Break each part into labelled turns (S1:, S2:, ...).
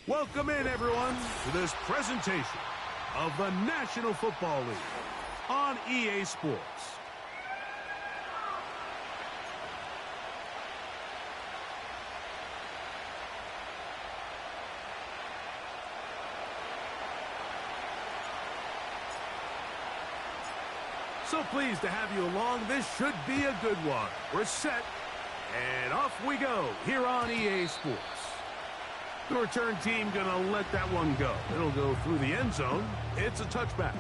S1: Welcome in, everyone, to this presentation of the National Football League on EA Sports. So pleased to have you along. This should be a good one. We're set, and off we go here on EA Sports. The return team gonna let that one go. It'll go through the end zone. It's a touchback.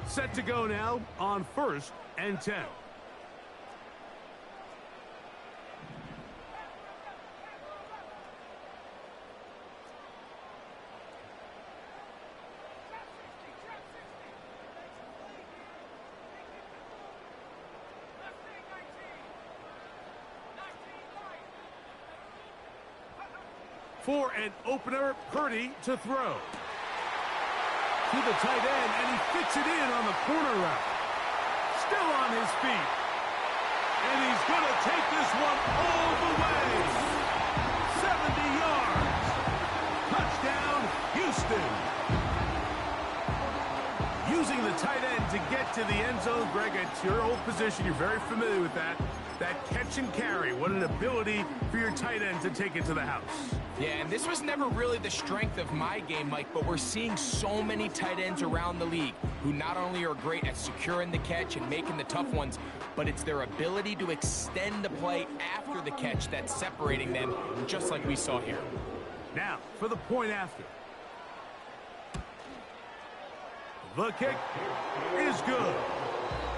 S1: Set to go now on 1st and 10. For an opener, Purdy to throw. To the tight end, and he fits it in on the corner route. Still on his feet. And he's going to take this one all the way. 70 yards. Touchdown, Houston. Using the tight end to get to the end zone. Greg, it's your old position. You're very familiar with that. That catch and carry. What an ability for your tight end to take it to the house.
S2: Yeah, and this was never really the strength of my game, Mike, but we're seeing so many tight ends around the league who not only are great at securing the catch and making the tough ones, but it's their ability to extend the play after the catch that's separating them, just like we saw here.
S1: Now, for the point after. The kick is good.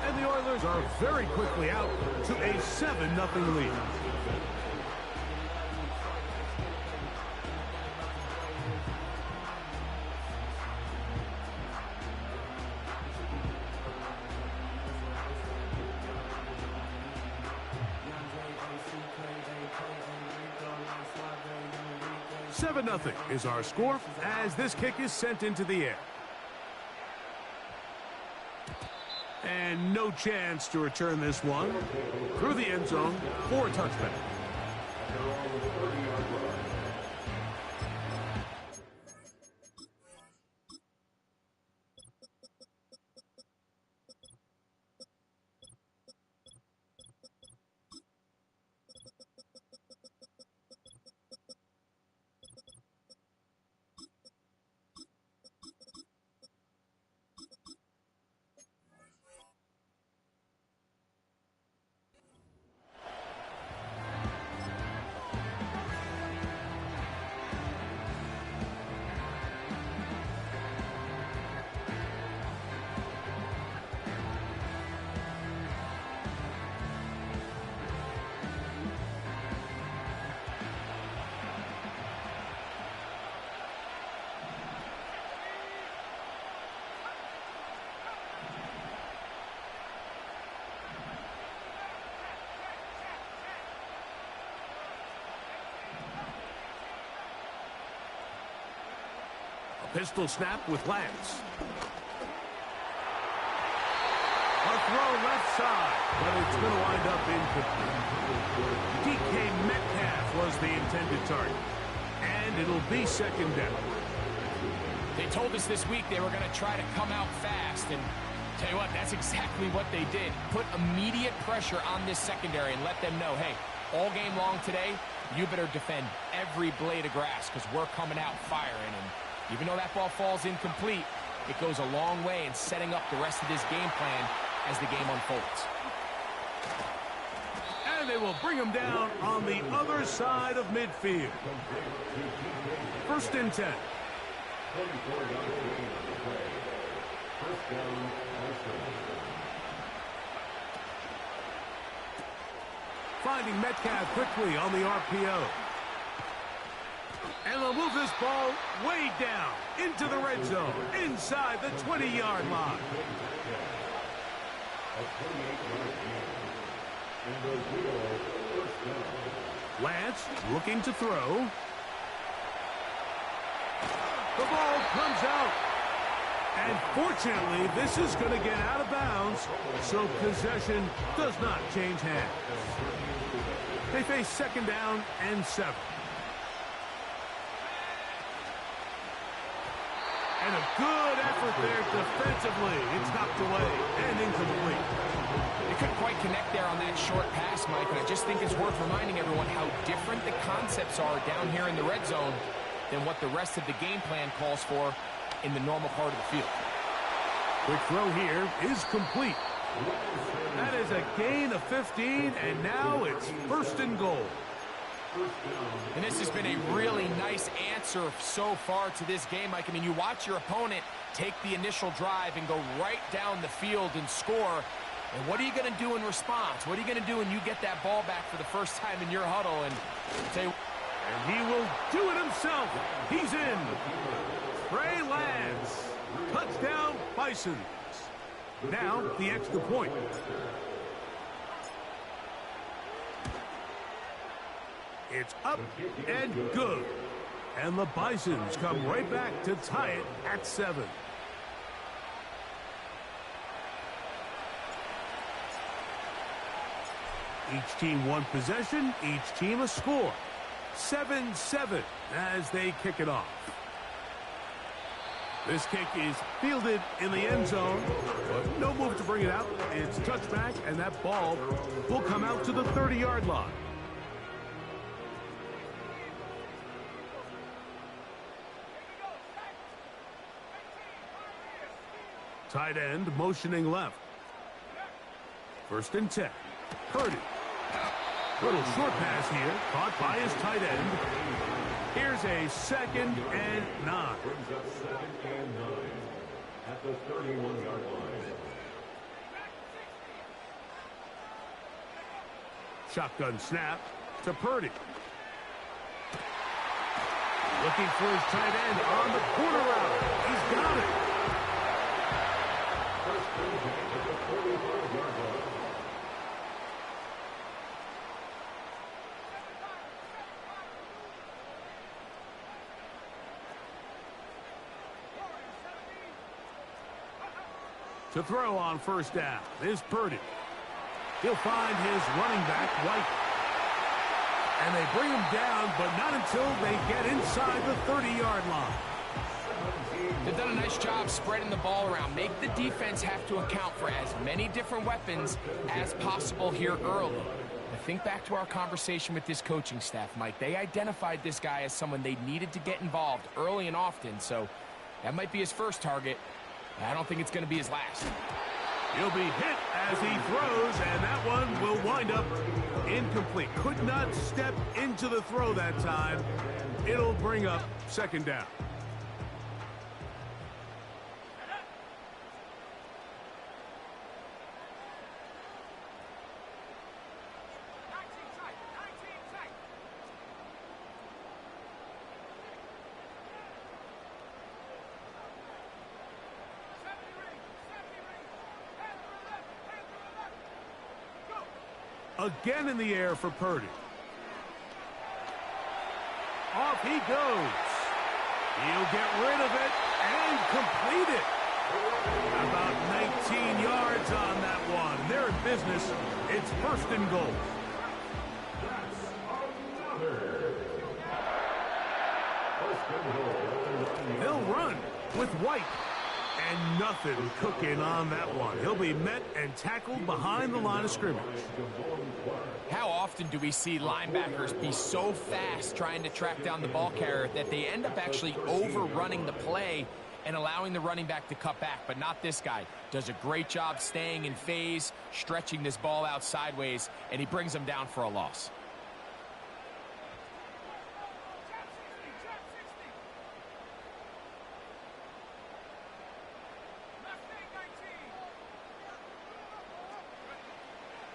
S1: And the Oilers are very quickly out to a 7-0 lead. $7-0 is our score as this kick is sent into the air. And no chance to return this one through the end zone for a touchback. Pistol snap with Lance. A throw left side, but it's going to wind up incomplete. DK Metcalf was the intended target, and it'll be second down.
S2: They told us this week they were going to try to come out fast, and tell you what, that's exactly what they did. Put immediate pressure on this secondary and let them know, hey, all game long today, you better defend every blade of grass because we're coming out firing. And even though that ball falls incomplete, it goes a long way in setting up the rest of this game plan as the game unfolds.
S1: And they will bring him down on the other side of midfield. 1st and 10. Finding Metcalf quickly on the RPO. And they'll move this ball way down into the red zone, inside the 20-yard line. Lance looking to throw. The ball comes out. And fortunately, this is going to get out of bounds, so possession does not change hands. They face second down and 7. And a good effort there defensively. It's knocked away and incomplete.
S2: They couldn't quite connect there on that short pass, Mike, and I just think it's worth reminding everyone how different the concepts are down here in the red zone than what the rest of the game plan calls for in the normal part of the field.
S1: Quick throw here is complete. That is a gain of 15, and now it's 1st and goal.
S2: And this has been a really nice answer so far to this game, Mike. I mean, you watch your opponent take the initial drive and go right down the field and score. And what are you going to do in response? What are you going to do when you get that ball back for the first time in your huddle? And say,
S1: and he will do it himself. He's in. Trey Lance. Touchdown, Bisons. Now, the extra point. It's up and good. And the Bisons come right back to tie it at 7. Each team one possession, each team a score. 7-7 as they kick it off. This kick is fielded in the end zone, but no move to bring it out. It's touchback, and that ball will come out to the 30-yard line. Tight end motioning left. 1st and 10. Purdy. Little short pass here, caught by his tight end. Here's a 2nd and 9.
S3: Brings up 2nd and 9 at the 31-yard line.
S1: Shotgun snap to Purdy. Looking for his tight end on the corner route. He's got it.
S3: First contact at the 45-yard line.
S1: To throw on 1st down is Purdy. He'll find his running back, White. And they bring him down, but not until they get inside the 30-yard line.
S2: They've done a nice job spreading the ball around. Make the defense have to account for as many different weapons as possible here early. Now think back to our conversation with this coaching staff, Mike. They identified this guy as someone they needed to get involved early and often, so that might be his first target. I don't think it's going to be his last.
S1: He'll be hit as he throws, and that one will wind up incomplete. Could not step into the throw that time. It'll bring up 2nd down. Again in the air for Purdy. Off he goes. He'll get rid of it and complete it. About 19 yards on that one. They're in business. It's 1st and goal. They'll run with White. And nothing cooking on that one. He'll be met and tackled behind the line of scrimmage.
S2: How often do we see linebackers be so fast trying to track down the ball carrier that they end up actually overrunning the play and allowing the running back to cut back? But not this guy. Does a great job staying in phase, stretching this ball out sideways, and he brings him down for a loss.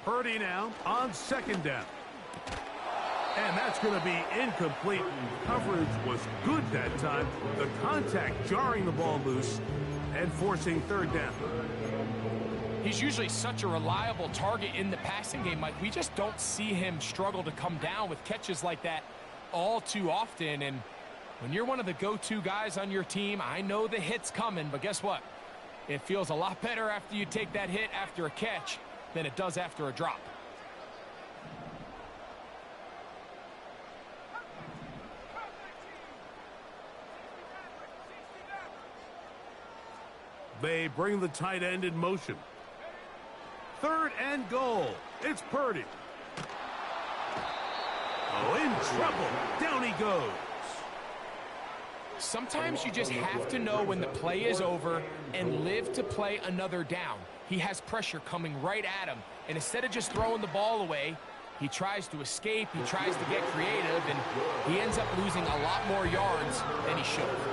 S1: Purdy now on 2nd down. And that's going to be incomplete. Coverage was good that time. The contact jarring the ball loose and forcing 3rd down.
S2: He's usually such a reliable target in the passing game, Mike. We just don't see him struggle to come down with catches like that all too often. And When you're one of the go-to guys on your team, I know the hit's coming, but guess what? It feels a lot better after you take that hit after a catch than it does after a drop.
S1: They bring the tight end in motion. 3rd and goal. It's Purdy. Oh, in trouble. Down he goes.
S2: Sometimes you just have to know when the play is over and live to play another down. He has pressure coming right at him, and instead of just throwing the ball away, he tries to escape, he tries to get creative, and he ends up losing a lot more yards than he should have.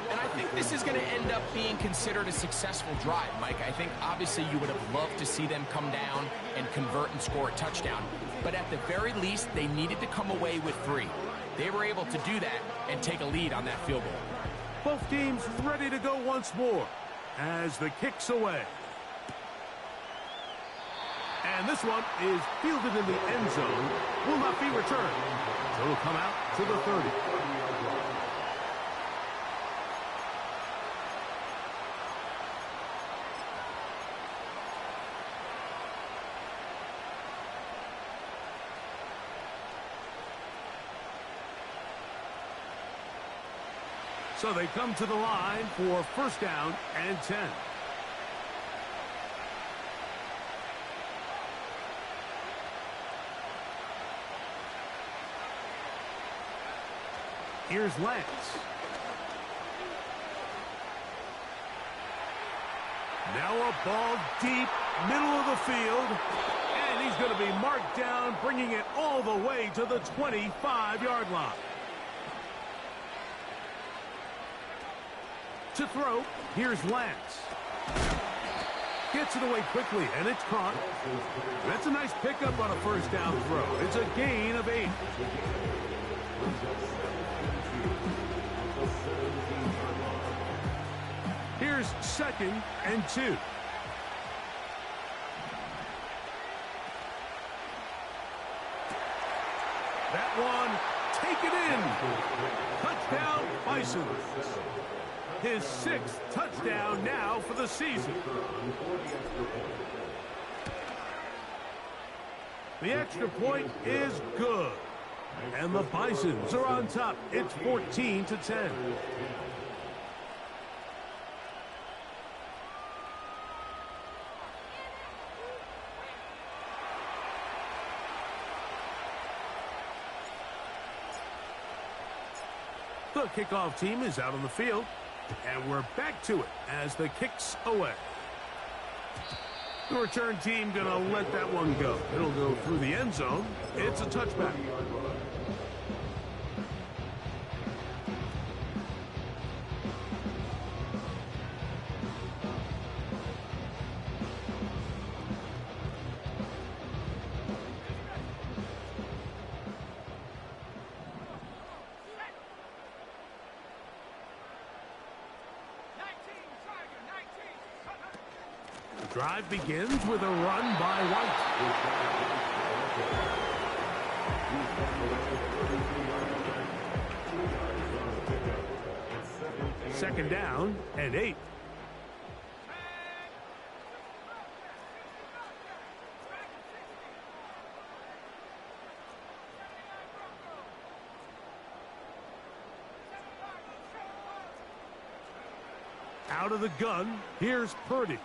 S2: And I think this is going to end up being considered a successful drive, Mike. I think obviously you would have loved to see them come down and convert and score a touchdown, but at the very least, they needed to come away with 3. They were able to do that and take a lead on that field goal.
S1: Both teams ready to go once more as the kick's away. And this one is fielded in the end zone. Will not be returned. So it'll come out to the 30. So they come to the line for 1st down and 10. Here's Lance. Now a ball deep, middle of the field. And he's going to be marked down, bringing it all the way to the 25-yard line. To throw, here's Lance. Gets it away quickly, and it's caught. That's a nice pickup on a 1st down throw. It's a gain of 8. Here's 2nd and 2. That one, take it in. Touchdown, Bisons. His 6th touchdown now for the season. The extra point is good. And the Bisons are on top. It's 14-10. The kickoff team is out on the field. And we're back to it as the kick's away. The return team going to let that one go. It'll go through the end zone. It's a touchback. Drive begins with a run by White. 2nd down and 8. Out of the gun, here's Purdy.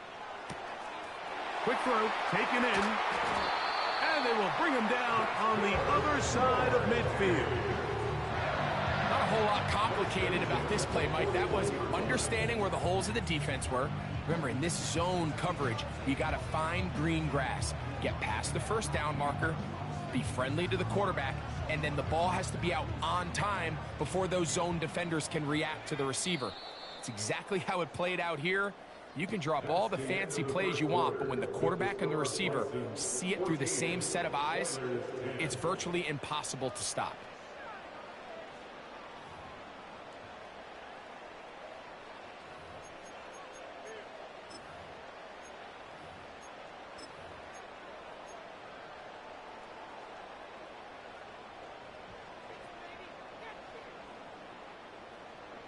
S1: Quick throw, taken in, and they will bring him down on the other side of midfield.
S2: Not a whole lot complicated about this play, Mike. That was understanding where the holes of the defense were. Remember, in this zone coverage, you got to find green grass. Get past the 1st down marker, be friendly to the quarterback, and then the ball has to be out on time before those zone defenders can react to the receiver. It's exactly how it played out here. You can drop all the fancy plays you want, but when the quarterback and the receiver see it through the same set of eyes, it's virtually impossible to stop.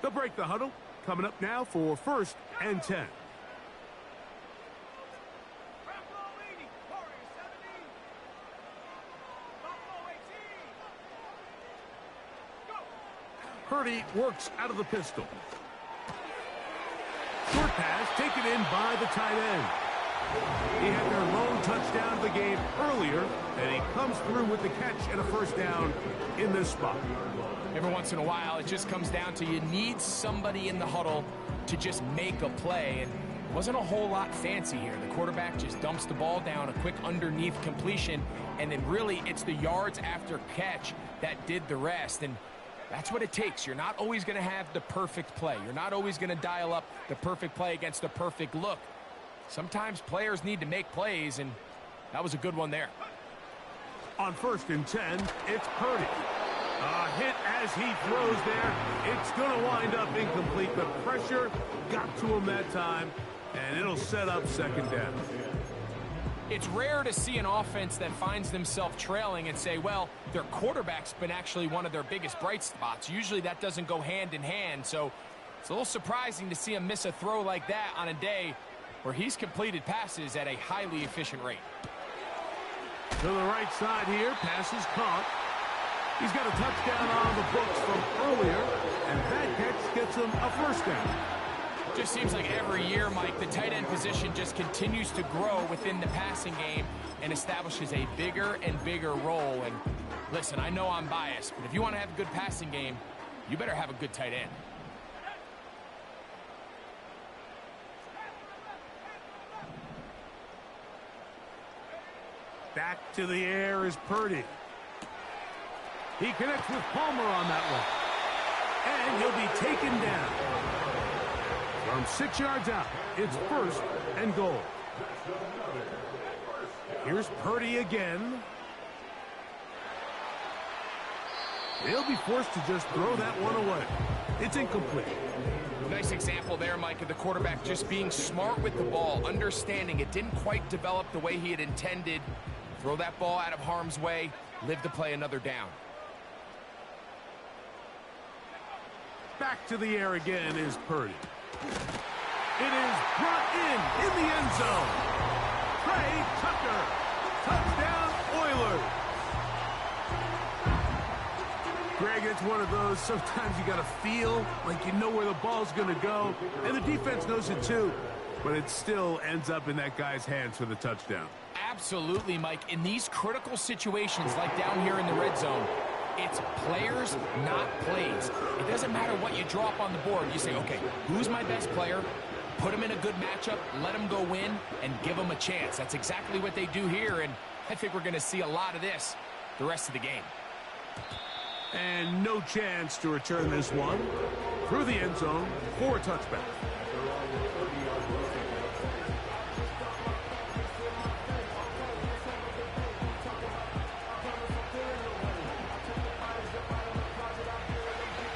S1: They'll break the huddle. Coming up now for 1st and 10. Purdy works out of the pistol. Short pass taken in by the tight end. He had their lone touchdown of the game earlier, and he comes through with the catch and a 1st down in this spot.
S2: Every once in a while, it just comes down to you need somebody in the huddle to just make a play, and it wasn't a whole lot fancy here. The quarterback just dumps the ball down, a quick underneath completion, and then really it's the yards after catch that did the rest, and that's what it takes. You're not always going to have the perfect play. You're not always going to dial up the perfect play against the perfect look. Sometimes players need to make plays, and that was a good one there.
S1: On 1st and 10, it's Purdy. A hit as he throws there. It's going to wind up incomplete. The pressure got to him that time, and it'll set up 2nd down.
S2: It's rare to see an offense that finds themselves trailing and say, well, their quarterback's been actually one of their biggest bright spots. Usually that doesn't go hand in hand, so it's a little surprising to see him miss a throw like that on a day where he's completed passes at a highly efficient rate.
S1: To the right side here, pass is caught. He's got a touchdown on the books from earlier, and that catch gets him a 1st down.
S2: Just seems like every year, Mike, the tight end position just continues to grow within the passing game and establishes a bigger and bigger role. And listen, I know I'm biased, but if you want to have a good passing game, you better have a good tight end.
S1: Back to the air is Purdy. He connects with Palmer on that one. And he'll be taken down. From 6 yards out, it's 1st and goal. Here's Purdy again. They'll be forced to just throw that one away. It's incomplete.
S2: Nice example there, Mike, of the quarterback just being smart with the ball, understanding it didn't quite develop the way he had intended. Throw that ball out of harm's way, live to play another down.
S1: Back to the air again is Purdy. It is brought in the end zone. Trey Tucker. Touchdown, Oilers. Greg, it's one of those, sometimes you got to feel like you know where the ball's going to go, and the defense knows it too, but it still ends up in that guy's hands for the touchdown.
S2: Absolutely, Mike. In these critical situations, like down here in the red zone, it's players, not plays. It doesn't matter what you draw up on the board. You say, okay, who's my best player? Put him in a good matchup, let him go win, and give him a chance. That's exactly what they do here, and I think we're going to see a lot of this the rest of the game.
S1: And no chance to return this one through the end zone for a touchback.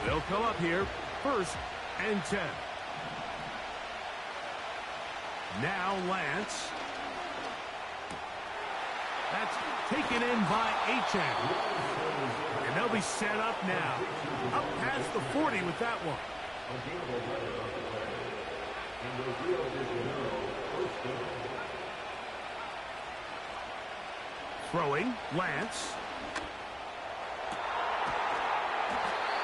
S1: They'll come up here, 1st and 10. Now Lance. That's taken in by Achane. And they'll be set up now. Up past the 40 with that one. Throwing, Lance.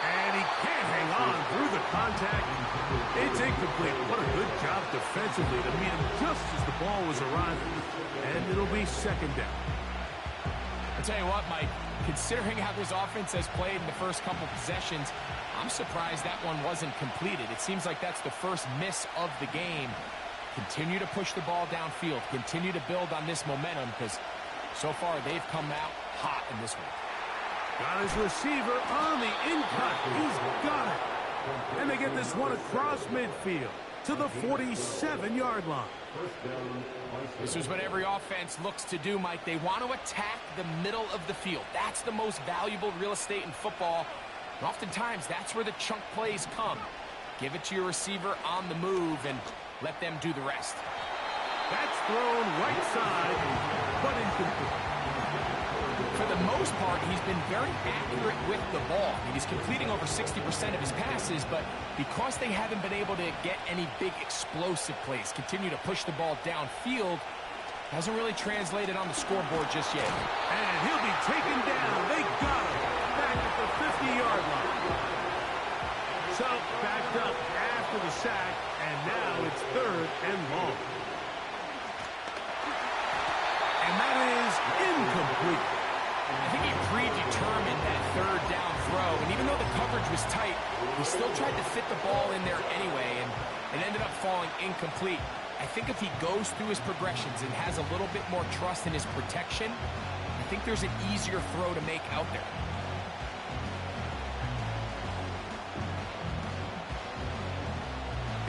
S1: And he can't hang on through the contact. It's incomplete. What a good job defensively to meet him just as the ball was arriving. And it'll be 2nd down.
S2: I'll tell you what, Mike, considering how this offense has played in the first couple possessions, I'm surprised that one wasn't completed. It seems like that's the first miss of the game. Continue to push the ball downfield. Continue to build on this momentum because so far they've come out hot in this one.
S1: Got his receiver on the in-cut. He's got it. And they get this one across midfield to the 47-yard line.
S2: This is what every offense looks to do, Mike. They want to attack the middle of the field. That's the most valuable real estate in football. And oftentimes, that's where the chunk plays come. Give it to your receiver on the move and let them do the rest.
S1: That's thrown right side, but incomplete.
S2: for the most part, he's been very accurate with the ball. I mean, he's completing over 60% of his passes, but because they haven't been able to get any big explosive plays, continue to push the ball downfield, hasn't really translated on the scoreboard just yet.
S1: And he'll be taken down. They got him back at the 50-yard line. So, backed up after the sack, and now it's 3rd and long. And that is incomplete.
S2: I think he predetermined that 3rd down throw, and even though the coverage was tight, he still tried to fit the ball in there anyway, and it ended up falling incomplete. I think if he goes through his progressions and has a little bit more trust in his protection, I think there's an easier throw to make out there.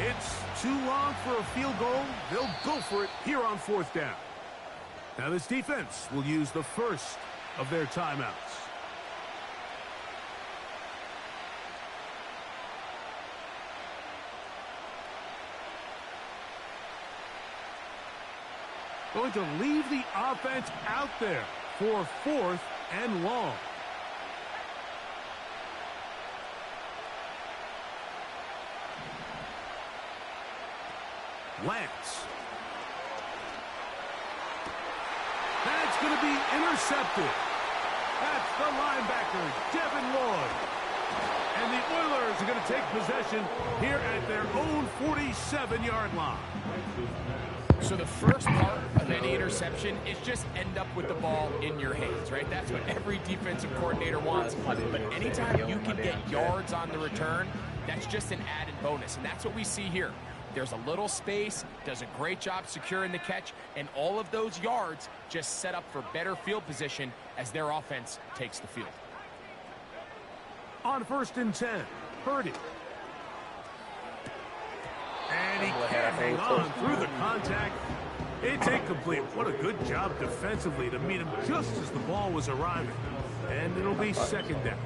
S1: It's too long for a field goal. They'll go for it here on 4th down. Now this defense will use the first of their timeouts. Going to leave the offense out there for 4th and long. Lance. That's going to be intercepted. That's the linebacker, Devin Lloyd. And the Oilers are going to take possession here at their own 47-yard line.
S2: So the first part of any interception is just end up with the ball in your hands, right? That's what every defensive coordinator wants. But anytime you can get yards on the return, that's just an added bonus. And that's what we see here. There's a little space, does a great job securing the catch, and all of those yards just set up for better field position as their offense takes the field.
S1: On 1st and 10, Purdy. And he can't hang on through the contact. It's incomplete. What a good job defensively to meet him just as the ball was arriving. And it'll be 2nd down.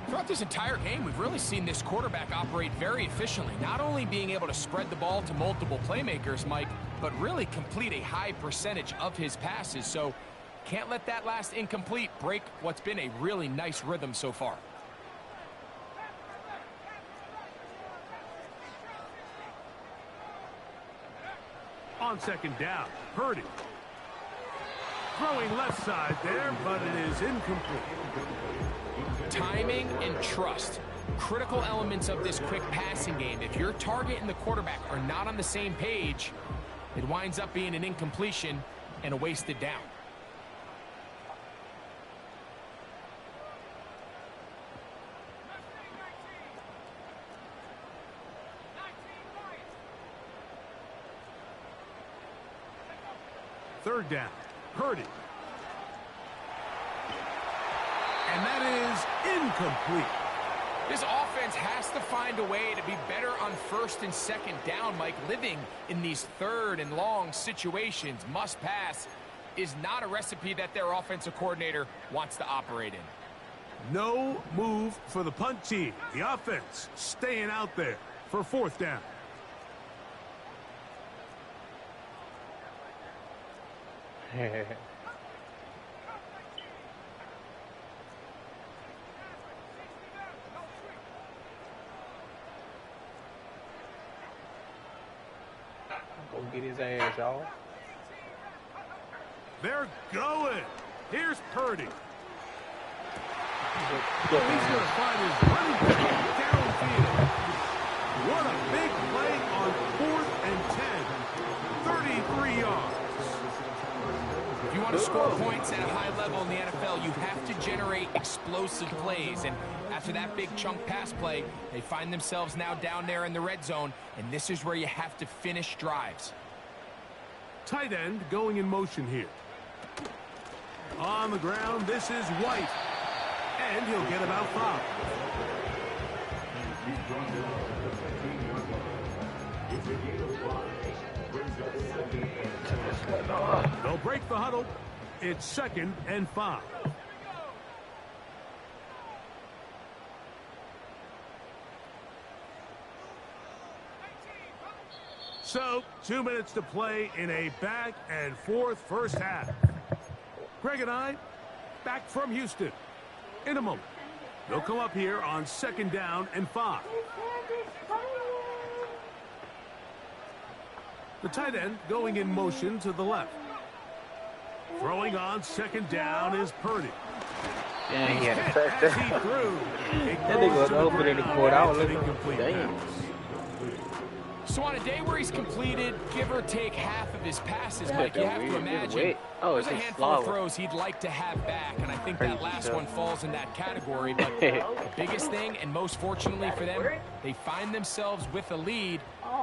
S2: Throughout this entire game, we've really seen this quarterback operate very efficiently, not only being able to spread the ball to multiple playmakers, Mike, but really complete a high percentage of his passes. So can't let that last incomplete break what's been a really nice rhythm so far.
S1: On 2nd down, Purdy. Throwing left side there, but it is incomplete.
S2: Timing and trust, critical elements of this quick passing game. If your target and the quarterback are not on the same page, it winds up being an incompletion and a wasted down.
S1: Third down, Purdy. And that is incomplete.
S2: This offense has to find a way to be better on 1st and 2nd down, Mike. Living in these 3rd and long situations, must pass, is not a recipe that their offensive coordinator wants to operate in.
S1: No move for the punt team. The offense staying out there for 4th down.
S4: Go get his ass, y'all.
S1: They're going. Here's Purdy.
S4: Go
S1: He's going to find his running back downfield. What a big play on 4th and 10. 33 yards.
S2: If you want to score points at a high level in the NFL, you have to generate explosive plays. And after that big chunk pass play, they find themselves now down there in the red zone, and this is where you have to finish drives.
S1: Tight end going in motion here. On the ground, this is White. And he'll get about 5. They'll break the huddle. It's 2nd and 5. So, 2 minutes to play in a back and forth first half. Greg and I back from Houston. In a moment, they'll come up here on 2nd down and 5. The tight end going in motion to the left. Throwing on 2nd down is Purdy.
S4: Yeah, he had a
S1: As
S4: touchdown.
S1: he threw,
S4: That nigga was open in the court. I was looking. Damn.
S2: So on a day where he's completed, give or take half of his passes, Mike, you have to imagine there's a handful of throws he'd like to have back, and I think that last one falls in that category. But the biggest thing, and most fortunately for them, they find themselves with a lead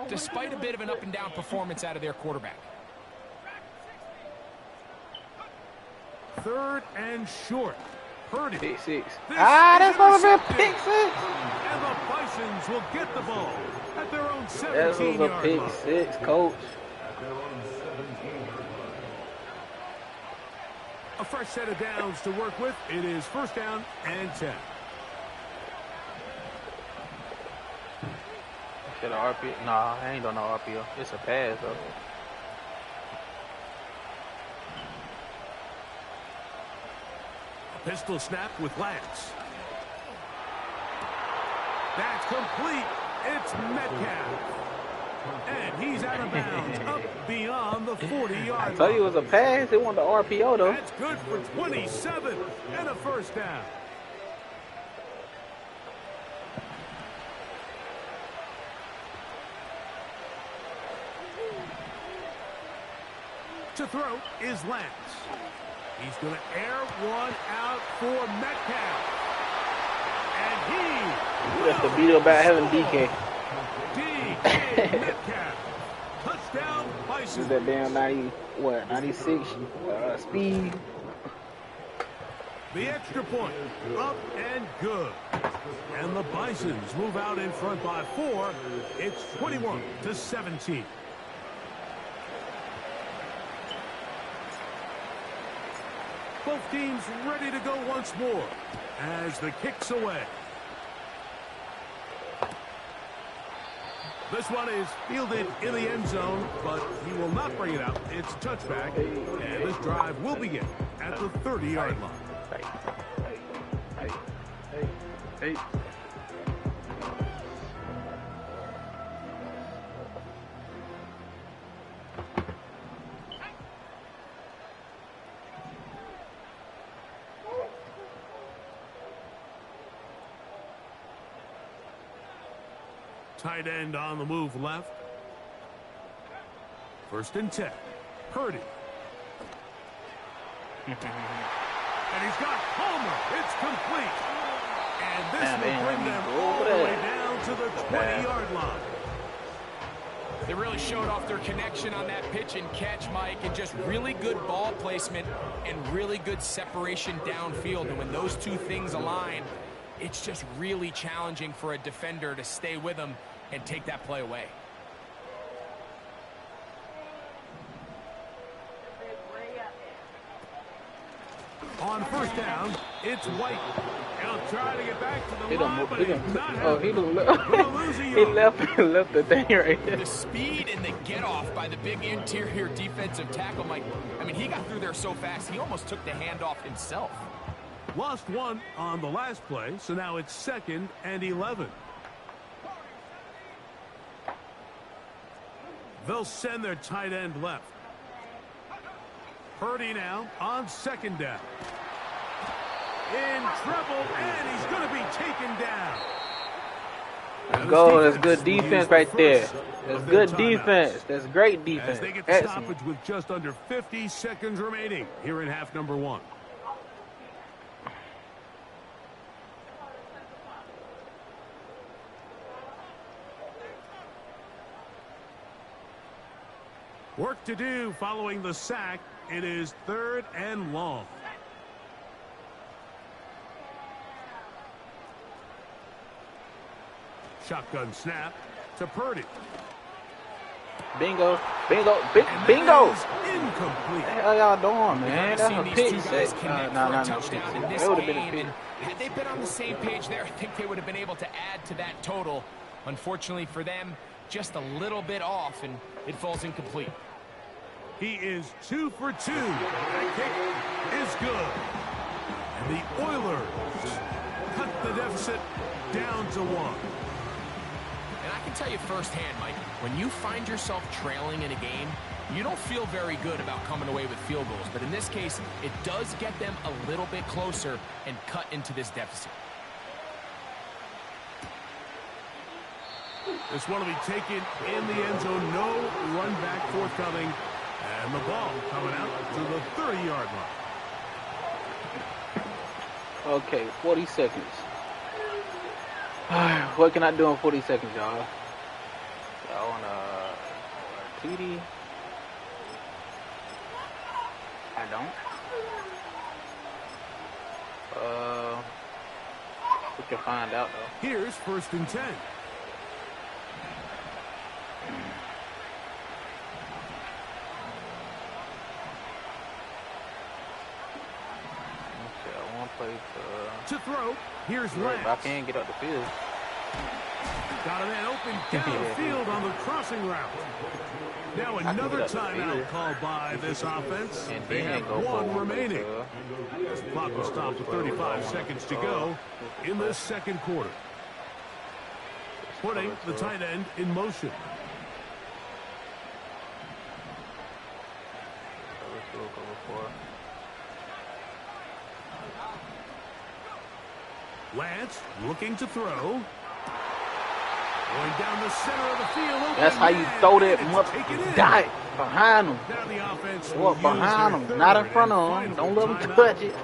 S2: despite a bit of an up-and-down performance out of their quarterback.
S1: 3rd and short. Purdy.
S4: Pick 6.
S1: This
S4: That's
S1: is
S4: supposed to be a
S1: intercepted.
S4: pick 6.
S1: And the Bisons will get the ball at their own
S4: That was a
S1: 17-yard
S4: pick
S1: line.
S4: 6, coach.
S1: A fresh set of downs to work with. It is 1st down and 10.
S4: Should I RPO? Nah, I ain't doing no RPO. It's a pass, though.
S1: A pistol snap with Lance. That's complete. It's Metcalf. And he's out of bounds up beyond the 40-yard line.
S4: I told you it was a pass. It wasn't the RPO, though.
S1: That's good for 27 and a 1st down. To throw is Lance. He's going to air one out for Metcalf. And he
S4: That's the beat about having DK.
S1: DK Metcalf. Touchdown, Bison.
S4: Is that damn 96 speed?
S1: The extra point, up and good. And the Bisons move out in front by 4. It's 21-17. Both teams ready to go once more as the kick's away. This one is fielded in the end zone, but he will not bring it out. It's a touchback, and this drive will begin at the 30-yard line.
S4: Hey.
S1: Tight end on the move left. 1st and 10. Purdy. And he's got Palmer. It's complete. And this will bring them all the way down to the 20-yard line.
S2: They really showed off their connection on that pitch and catch, Mike, and just really good ball placement and really good separation downfield. And when those two things align, it's just really challenging for a defender to stay with them and take that play away.
S1: On 1st down, it's White. He'll try to get back to the
S4: He
S1: line, but he's not happy.
S4: He left the thing right there.
S2: The speed and the get-off by the big interior defensive tackle, Mike. I mean, he got through there so fast, he almost took the handoff himself.
S1: Lost one on the last play, so now it's 2nd and 11. They'll send their tight end left. Purdy now on 2nd down. In trouble, and he's going to be taken down.
S4: Let's go. That's good defense right there. That's good defense. That's great
S1: As
S4: defense.
S1: they get the stoppage with just under 50 seconds remaining here in half number 1. Work to do following the sack. It is 3rd and long. Shotgun snap to Purdy.
S4: Bingo.
S1: And
S4: Bingo.
S1: that is incomplete.
S4: What the hell y'all doing, man?
S2: We've
S4: That's a
S2: seen
S4: pick
S2: these two guys
S4: six.
S2: connect
S4: No,
S2: for
S4: no,
S2: a
S4: no.
S2: touchdown in this
S4: That would have been a
S2: game,
S4: pick.
S2: and had they been on the same page there, I think they would have been able to add to that total. Unfortunately for them, just a little bit off, and it falls incomplete.
S1: He is 2 for 2. That kick is good. The Oilers cut the deficit down to 1.
S2: And I can tell you firsthand, Mike, when you find yourself trailing in a game, you don't feel very good about coming away with field goals. But in this case, it does get them a little bit closer and cut into this deficit.
S1: This one will be taken in the end zone. No run back forthcoming. And the ball coming out to the 30-yard line.
S4: Okay, 40 seconds. What can I do in 40 seconds, y'all? Y'all want a TD? I don't. We can find out, though.
S1: Here's 1st and 10. To throw, here's Lance.
S4: I can't get up the field.
S1: Got a man open downfield on the crossing route. Now another timeout called by this offense. And they have 1 remaining. This clock will stop with 35 seconds to go in the 2nd quarter. Putting the tight end in motion. Lance looking to throw. Going down the center of the field.
S4: That's how you throw that dot behind him.
S1: Now the offense
S4: Go up behind him, not in front of him. Don't let him touch it.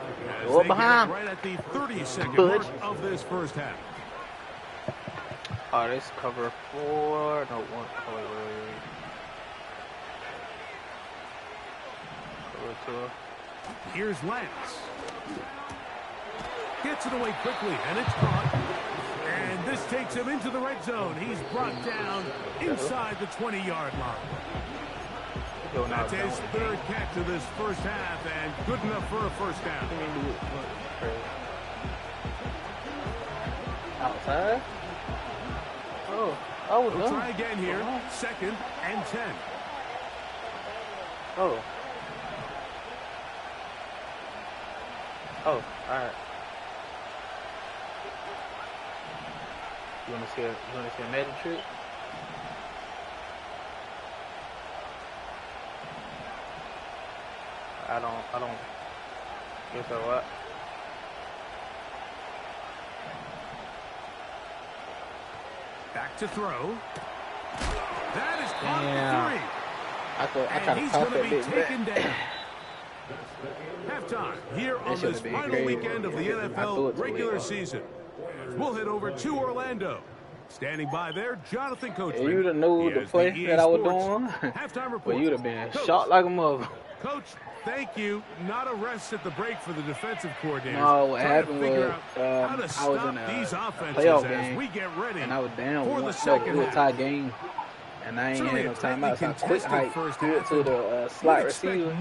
S4: Go up behind him.
S1: Right at the 30-second mark of this first half.
S4: Oh, this cover 4. No, 1. Oh, wait. Cover 2.
S1: Here's Lance. Gets it away quickly, and it's caught. And this takes him into the red zone. He's brought down inside the 20-yard line. That's his 3rd catch of this first half, and good enough for a first down.
S4: Outside? Oh,
S1: we'll try again here. 2nd and 10.
S4: Oh, all right. You want to see a Madden trick? I don't guess what?
S1: Back to throw. That is caught for 3.
S4: I tried to toss that bit back.
S1: Halftime here on this final weekend of the NFL regular season. We'll head over to Orlando. Standing by there, Jonathan Coachman.
S4: You'd have knew the play that I was doing.
S1: Halftime report.
S4: But you'd have been shot like a mother.
S1: Coach, thank you. Not a rest at the break for the defensive coordinator.
S4: No, what happened was I was in a playoff game,
S1: we get ready
S4: and I was down
S1: for the
S4: 1.
S1: second
S4: It was a tie game, and I ain't had no timeout, so I quick hike, threw it to the slot receiver,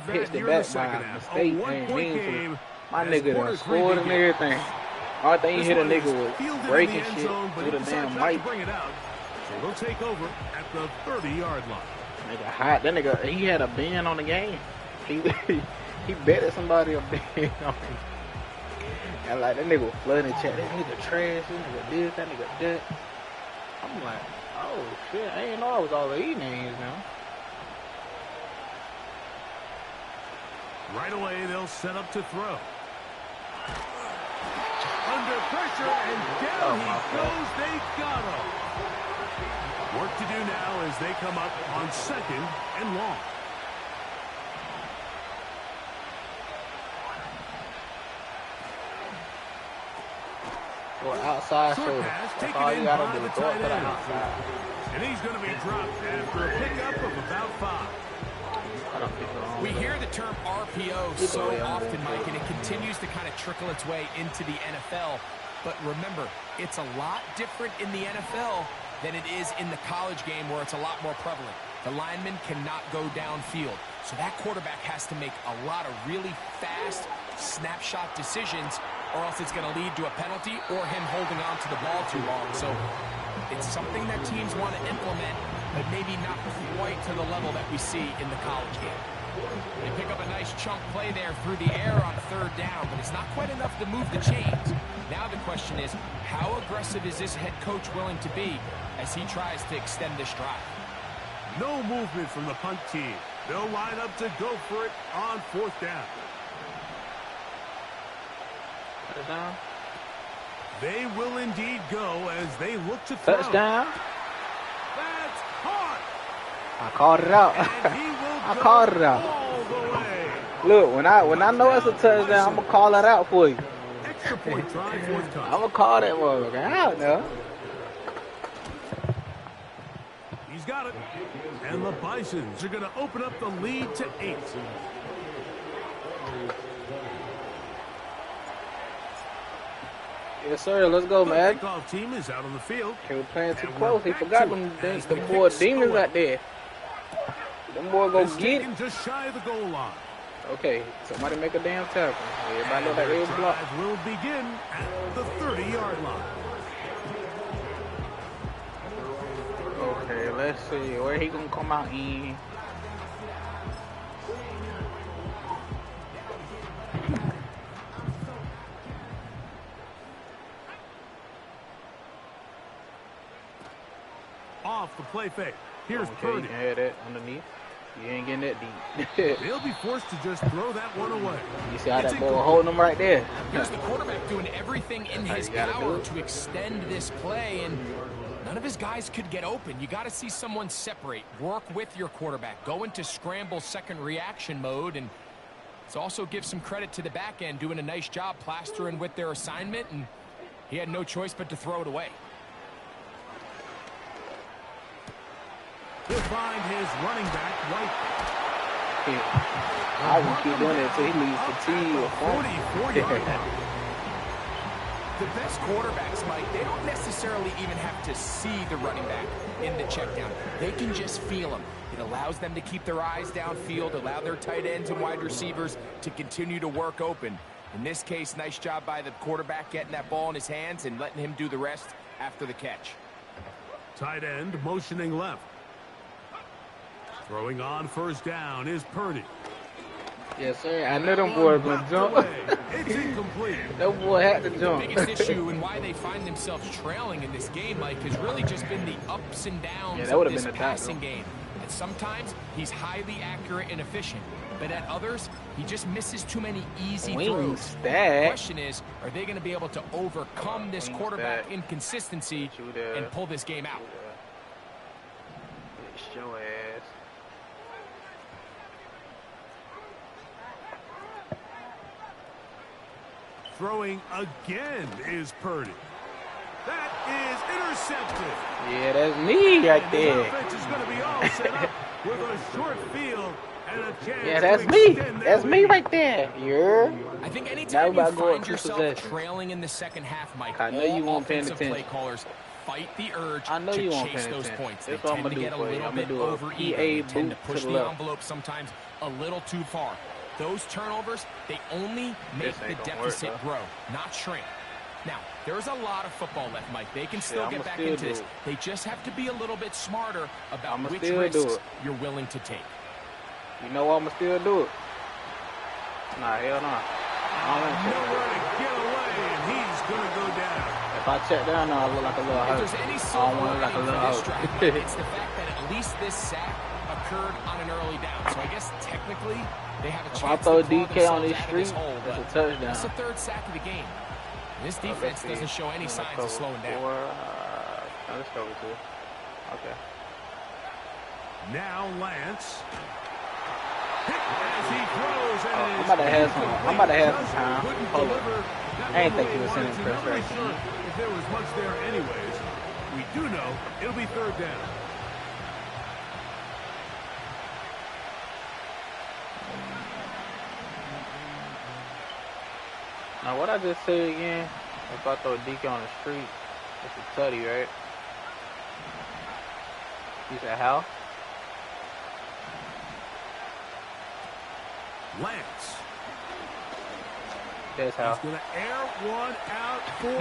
S4: pitched it back by mistake, and then my nigga done scored and everything. All thing he hit a nigga was breaking shit through the damn mic.
S1: So they'll take over at the 30-yard line.
S4: Nigga hot. That nigga, he had a ban on the game. He betted somebody a ban on him. And like that nigga was flooding the chat. That nigga trash. That nigga this. That nigga that. I'm like, oh shit. I didn't know I was all the E names now.
S1: Right away, they'll set up to throw. Under pressure, and down he goes. They got him. Work to do now as they come up on 2nd and long.
S4: Or outside
S1: Short
S4: shoulder.
S1: pass
S4: That's
S1: taken
S4: all
S1: in
S4: you gotta
S1: by
S4: do.
S1: the
S4: Throw it
S1: tight
S4: to the
S1: end.
S4: outside.
S1: And he's going to be dropped after a pickup of about 5.
S2: We hear the term RPO so often, Mike, and it continues to kind of trickle its way into the NFL. But remember, it's a lot different in the NFL than it is in the college game where it's a lot more prevalent. The lineman cannot go downfield. So that quarterback has to make a lot of really fast snapshot decisions, or else it's going to lead to a penalty or him holding on to the ball too long. So it's something that teams want to implement, but maybe not quite to the level that we see in the college game. They pick up a nice chunk play there through the air on third down, but it's not quite enough to move the chains. Now the question is, how aggressive is this head coach willing to be as he tries to extend this drive?
S1: No movement from the punt team. They'll line up to go for it on fourth down.
S4: Touchdown.
S1: They will indeed go as they look to throw.
S4: Touchdown.
S1: That's caught.
S4: I called it out.
S1: And he will
S4: I
S1: go
S4: called it out.
S1: all the way.
S4: Look, when I know it's a touchdown, I'm gonna call that out for you.
S1: Extra point try forthcoming.
S4: I'm gonna call that motherfucker out now.
S1: He's got it. And the Bisons are going to open up the lead to 8.
S4: Yes, sir. Let's go, man.
S1: The kickoff team is out on the field.
S4: He was playing too close. He forgot them boy demons out there. Them boy go get it.
S1: Just shy of the goal line.
S4: Okay, somebody make a damn tackle. Everybody look like they was blocked.
S1: Drive will begin at the 30-yard line.
S4: Okay, let's see where he gonna come out in.
S1: Off the play fake. Here's
S4: Okay,
S1: Purdy.
S4: you can have that underneath. You ain't getting that deep.
S1: They'll be forced to just throw that one away.
S4: You see how that boy holding him right there?
S2: Here's the quarterback doing everything in his power to extend this play, and none of his guys could get open. You got to see someone separate, work with your quarterback, go into scramble second reaction mode, and it's also give some credit to the back end doing a nice job plastering with their assignment, and he had no choice but to throw it away.
S1: He'll find his running back, White.
S4: I will keep doing it until he leaves fatigue or funk.
S1: 44-yard line.
S2: The best quarterbacks, Mike, they don't necessarily even have to see the running back in the check down. They can just feel him. It allows them to keep their eyes downfield, allow their tight ends and wide receivers to continue to work open. In this case, nice job by the quarterback getting that ball in his hands and letting him do the rest after the catch.
S1: Tight end motioning left. Throwing on first down is Purdy.
S4: Yes, sir. I know them boys gonna jump.
S1: It's incomplete.
S4: That boy had to jump.
S2: The biggest issue and why they find themselves trailing in this game, Mike, has really just been the ups and downs of this passing game. And sometimes he's highly accurate and efficient, but at others, he just misses too many easy throws. The question is, are they going to be able to overcome this quarterback inconsistency and pull this game out?
S4: Show ass.
S1: Throwing again is Purdy. That is intercepted.
S4: Yeah, that's me right there.
S1: The offense is going to be all set up with a short field and a chance.
S4: Yeah, that's me. That's me right there. Yeah.
S2: I think anytime you find yourself trailing in the second half, Mike,
S4: I know you won't pay
S2: offensive
S4: attention.
S2: play callers fight the urge
S4: I know
S2: to
S4: you won't
S2: chase
S4: pay
S2: those
S4: attention.
S2: points.
S4: That's
S2: They
S4: what I'm
S2: tend to
S4: gonna
S2: get
S4: do
S2: a
S4: for you.
S2: little
S4: I'm
S2: bit
S4: gonna do a
S2: over
S4: PA
S2: even. They tend to
S4: boot
S2: push
S4: to
S2: the
S4: the left.
S2: envelope sometimes a little too far. Those turnovers, they only make the deficit grow, not shrink. Now, there's a lot of football left, Mike. They can still get back into this. They just have to be a little bit smarter about which risks you're willing to take.
S4: You know I'm gonna still do it. Nah, hell no.
S1: Nowhere to get away, and he's going to go down.
S4: If I check down, I look like a little
S2: If
S4: hoe.
S2: there's any
S4: I
S2: silver
S4: don't want to look like a
S2: lining
S4: little
S2: for this
S4: hoe.
S2: drive, Mike, it's the fact that at least this sack occurred on an early down. So I guess technically they have a
S4: If
S2: chance
S4: I throw
S2: to claw
S4: DK on
S2: themselves
S4: this
S2: out of
S4: street,
S2: this hole,
S4: that's a
S2: but
S4: touchdown.
S2: it's the third sack of the game. This defense doesn't show any signs of slowing down.
S4: Let's go with two. Okay.
S1: Now Lance. As he throws, and
S4: I'm about to have some time. Hold on. I ain't think he was sending press
S1: Not really
S4: right
S1: sure if there was much there anyways. We do know it'll be third down.
S4: Now, what I just said again, if I throw DK on the street, it's a tutty, right? You said how?
S1: Lance.
S4: That's how.
S1: He's going to air one out for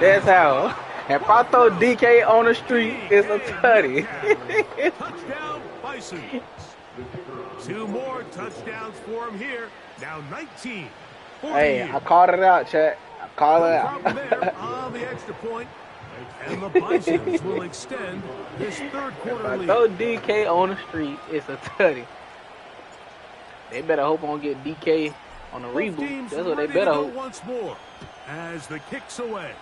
S4: That's how. If I throw DK on the street, it's a tutty.
S1: Touchdown, Bison. 2 more touchdowns for him here. Now 19.
S4: Hey, I called it out, chat. I called it
S1: No
S4: out.
S1: problem there on the extra point. And the Bisons will extend this third quarter
S4: If I
S1: lead.
S4: throw DK on the street, it's a tutty. They better hope I don't get DK on the
S1: Both
S4: reboot.
S1: teams
S4: That's what they
S1: ready to
S4: better
S1: go
S4: hope.
S1: once more as the kick's away.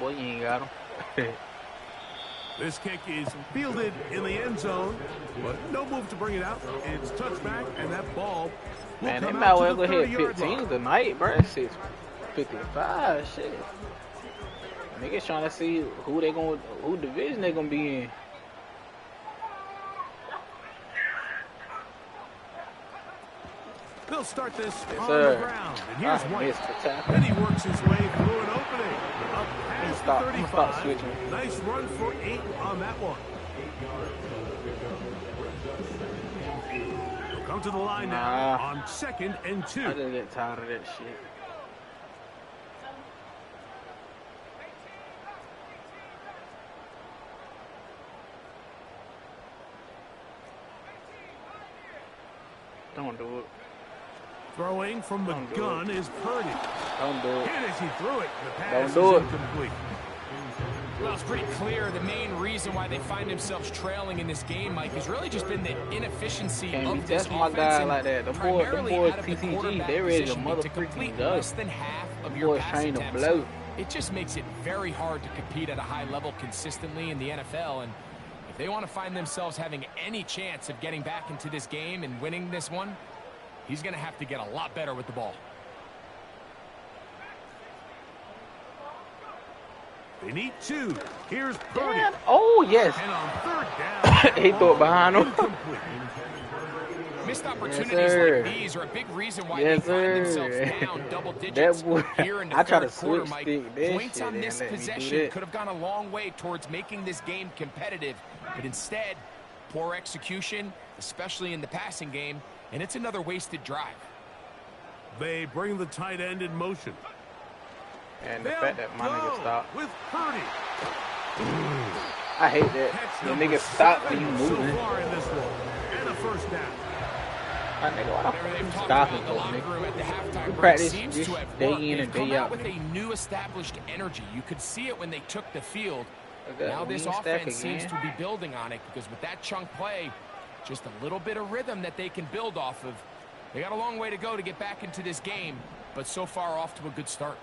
S4: Boy, you ain't got him.
S1: This kick is fielded in the end zone, but no move to bring it out. It's touchback, and that ball will
S4: Man, they
S1: come
S4: might
S1: out
S4: well
S1: to
S4: go
S1: the
S4: hit
S1: 30-yard
S4: 15
S1: line.
S4: tonight, bro. That shit's 55, shit. Niggas trying to see who division they gonna be in.
S1: They'll start this on
S4: sir.
S1: the ground. And here's
S4: I
S1: White.
S4: missed the tackle.
S1: And he works his way through an opening. Up past the
S4: I'm gonna stop
S1: 35.
S4: switching.
S1: Nice run for 8 on that one. He'll come to the line now
S4: Nah.
S1: on 2nd and 2.
S4: I just get tired of that shit. Don't do it.
S1: Throwing from the
S4: Don't do
S1: gun is Purdy.
S4: Don't do it.
S1: And as he threw it, the pass
S4: Don't do
S1: is
S4: it.
S1: incomplete.
S2: Well, it's pretty clear the main reason why they find themselves trailing in this game, Mike, has really just been the inefficiency
S4: Can't be
S2: of this
S4: testing my
S2: offense.
S4: guy
S2: and
S4: like that. Them
S2: primarily
S4: boys
S2: out of the
S4: TCG,
S2: quarterback
S4: they ready to
S2: position,
S4: motherfucking
S2: complete
S4: go.
S2: less than half of
S4: Them
S2: your
S4: boys
S2: pass
S4: trying to
S2: attempts.
S4: blow.
S2: It just makes it very hard to compete at a high level consistently in the NFL. And if they want to find themselves having any chance of getting back into this game and winning this one, he's going to have to get a lot better with the ball.
S1: They need 2. Here's Purdy.
S4: Damn. Oh, yes.
S1: And on 3rd down,
S4: He threw it behind him.
S1: incomplete.
S2: Missed opportunities
S4: sir.
S2: like these are a big reason why
S4: Yes,
S2: they find
S4: sir.
S2: themselves down double digits
S4: That boy,
S2: here in the
S4: I try
S2: third
S4: to
S2: quarter,
S4: switch
S2: Mike.
S4: stick that
S2: Points
S4: shit
S2: on
S4: and
S2: this
S4: let me do
S2: possession
S4: that.
S2: could have gone a long way towards making this game competitive, but instead, poor execution, especially in the passing game, and it's another wasted drive.
S1: They bring the tight end in motion.
S4: And the
S1: They'll
S4: fact that my nigga
S1: go
S4: stopped.
S1: with Purdy.
S4: I hate that.
S1: Catch
S4: The
S1: number
S4: nigga stop when
S1: 7
S4: you
S1: so
S4: moving.
S1: far in this one. And a first down.
S4: My nigga, why the
S2: Whatever
S4: fuck
S2: they've
S4: you
S2: talked
S4: stopping
S2: about in the
S4: for,
S2: locker
S4: nigga?
S2: room at the halftime break
S4: practice
S2: seems
S4: this
S2: to have
S4: day
S2: worked.
S4: in
S2: They've
S4: and
S2: come
S4: day
S2: out
S4: out,
S2: with a new established energy. You could see it when they took the field.
S4: Okay,
S2: Now this
S4: lean stack
S2: offense seems
S4: again.
S2: to be building on it because with that chunk play, just a little bit of rhythm that they can build off of. They got a long way to go to get back into this game, but so far off to a good start.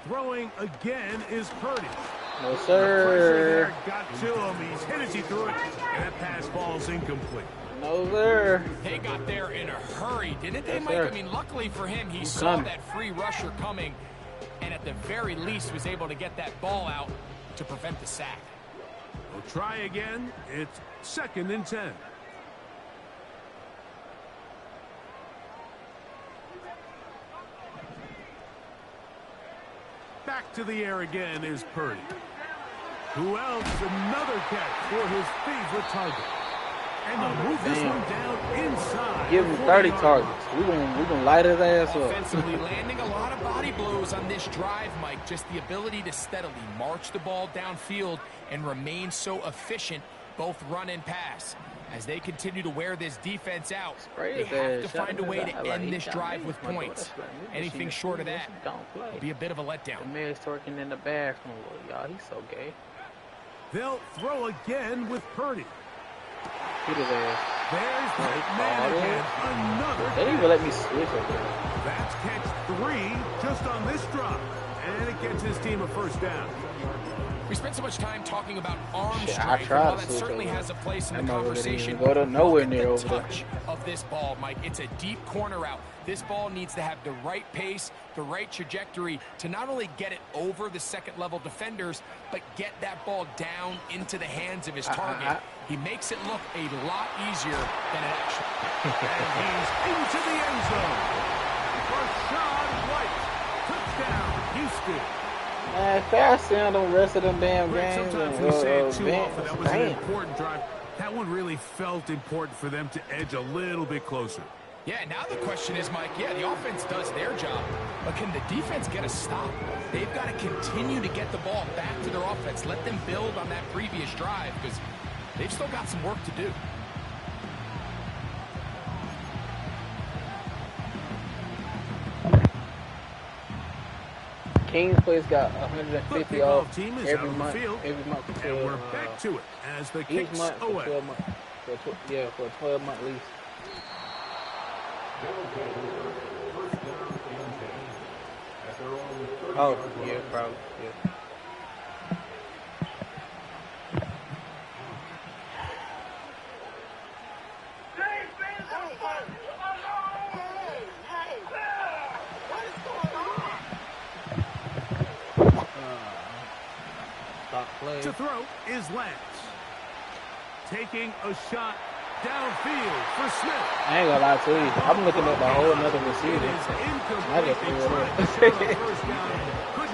S1: Throwing again is Purdy.
S4: No,
S1: Pressure
S4: sir.
S1: there got to him. He's hit as he threw it. And that pass ball's incomplete.
S4: No, sir.
S2: They got there in a hurry, didn't they,
S4: Yes,
S2: Mike?
S4: sir.
S2: I mean, luckily for him, he
S4: He's
S2: saw
S4: coming.
S2: that free rusher coming, and at the very least was able to get that ball out to prevent the sack.
S1: We'll try again. It's 2nd and 10. Back to the air again is Purdy. Who else? Another catch for his favorite target. And they'll move this
S4: damn.
S1: one down inside.
S4: Give him
S1: the
S4: 30
S1: 40-yard
S4: targets.
S1: line.
S4: We gonna light his ass up.
S2: Offensively landing a lot of body blows on this drive, Mike. Just the ability to steadily march the ball downfield and remain so efficient, both run and pass. As they continue to wear this defense out,
S4: Spray
S2: they
S4: his
S2: have to
S4: ass, shot
S2: find a
S4: him
S2: way
S4: in
S2: to
S4: the eye like
S2: end
S4: he
S2: this
S4: got
S2: drive
S4: me.
S2: with
S4: My
S2: points.
S4: daughter slapped me.
S2: Anything
S4: She
S2: short of that
S4: don't play.
S2: will be a bit of a letdown.
S4: The man's twerking in the bathroom. Y'all, he's so gay.
S1: They'll throw again with Purdy.
S4: Hit his ass.
S1: There's
S4: Oh, he
S1: that man
S4: caught
S1: again.
S4: it.
S1: Another
S4: They didn't even let me switch up there.
S1: That's catch 3 just on this drop. And it gets his team a first down.
S2: We spent so much time talking about arm
S4: Shit, I
S2: strength.
S4: tried
S2: While
S4: to
S2: that
S4: switch
S2: certainly
S4: over.
S2: has a place in
S4: That
S2: the
S4: motherfucker didn't
S2: conversation,
S4: even go to nowhere
S2: look at
S4: near
S2: the
S4: over there.
S2: touch of this ball, Mike. It's a deep corner out. This ball needs to have the right pace, the right trajectory to not only get it over the second-level defenders, but get that ball down into the hands of his target. He makes it look a lot easier than it actually.
S1: And he's into the end zone. Rashad White. Touchdown, Houston.
S4: Man, fast on the rest of them damn
S1: Greg,
S4: games.
S1: sometimes we say it too often. That was an
S4: Damn.
S1: important drive. That one really felt important for them to edge a little bit closer.
S2: Yeah, now the question is, Mike, yeah, the offense does their job, but can the defense get a stop? They've got to continue to get the ball back to their offense. Let them build on that previous drive because they've still got some work to do.
S4: Kings Place got 150 off
S1: team is
S4: every
S1: out
S4: month.
S1: field,
S4: Every month for
S1: and we're back to it as the
S4: each
S1: kicks
S4: month for
S1: away.
S4: 12 months. For a 12-month lease. Oh, yeah, probably. Yeah.
S1: To throw is Lance. Taking a shot downfield for Smith.
S4: I ain't gonna lie to you. I'm looking at the whole another receiver. I just threw it up.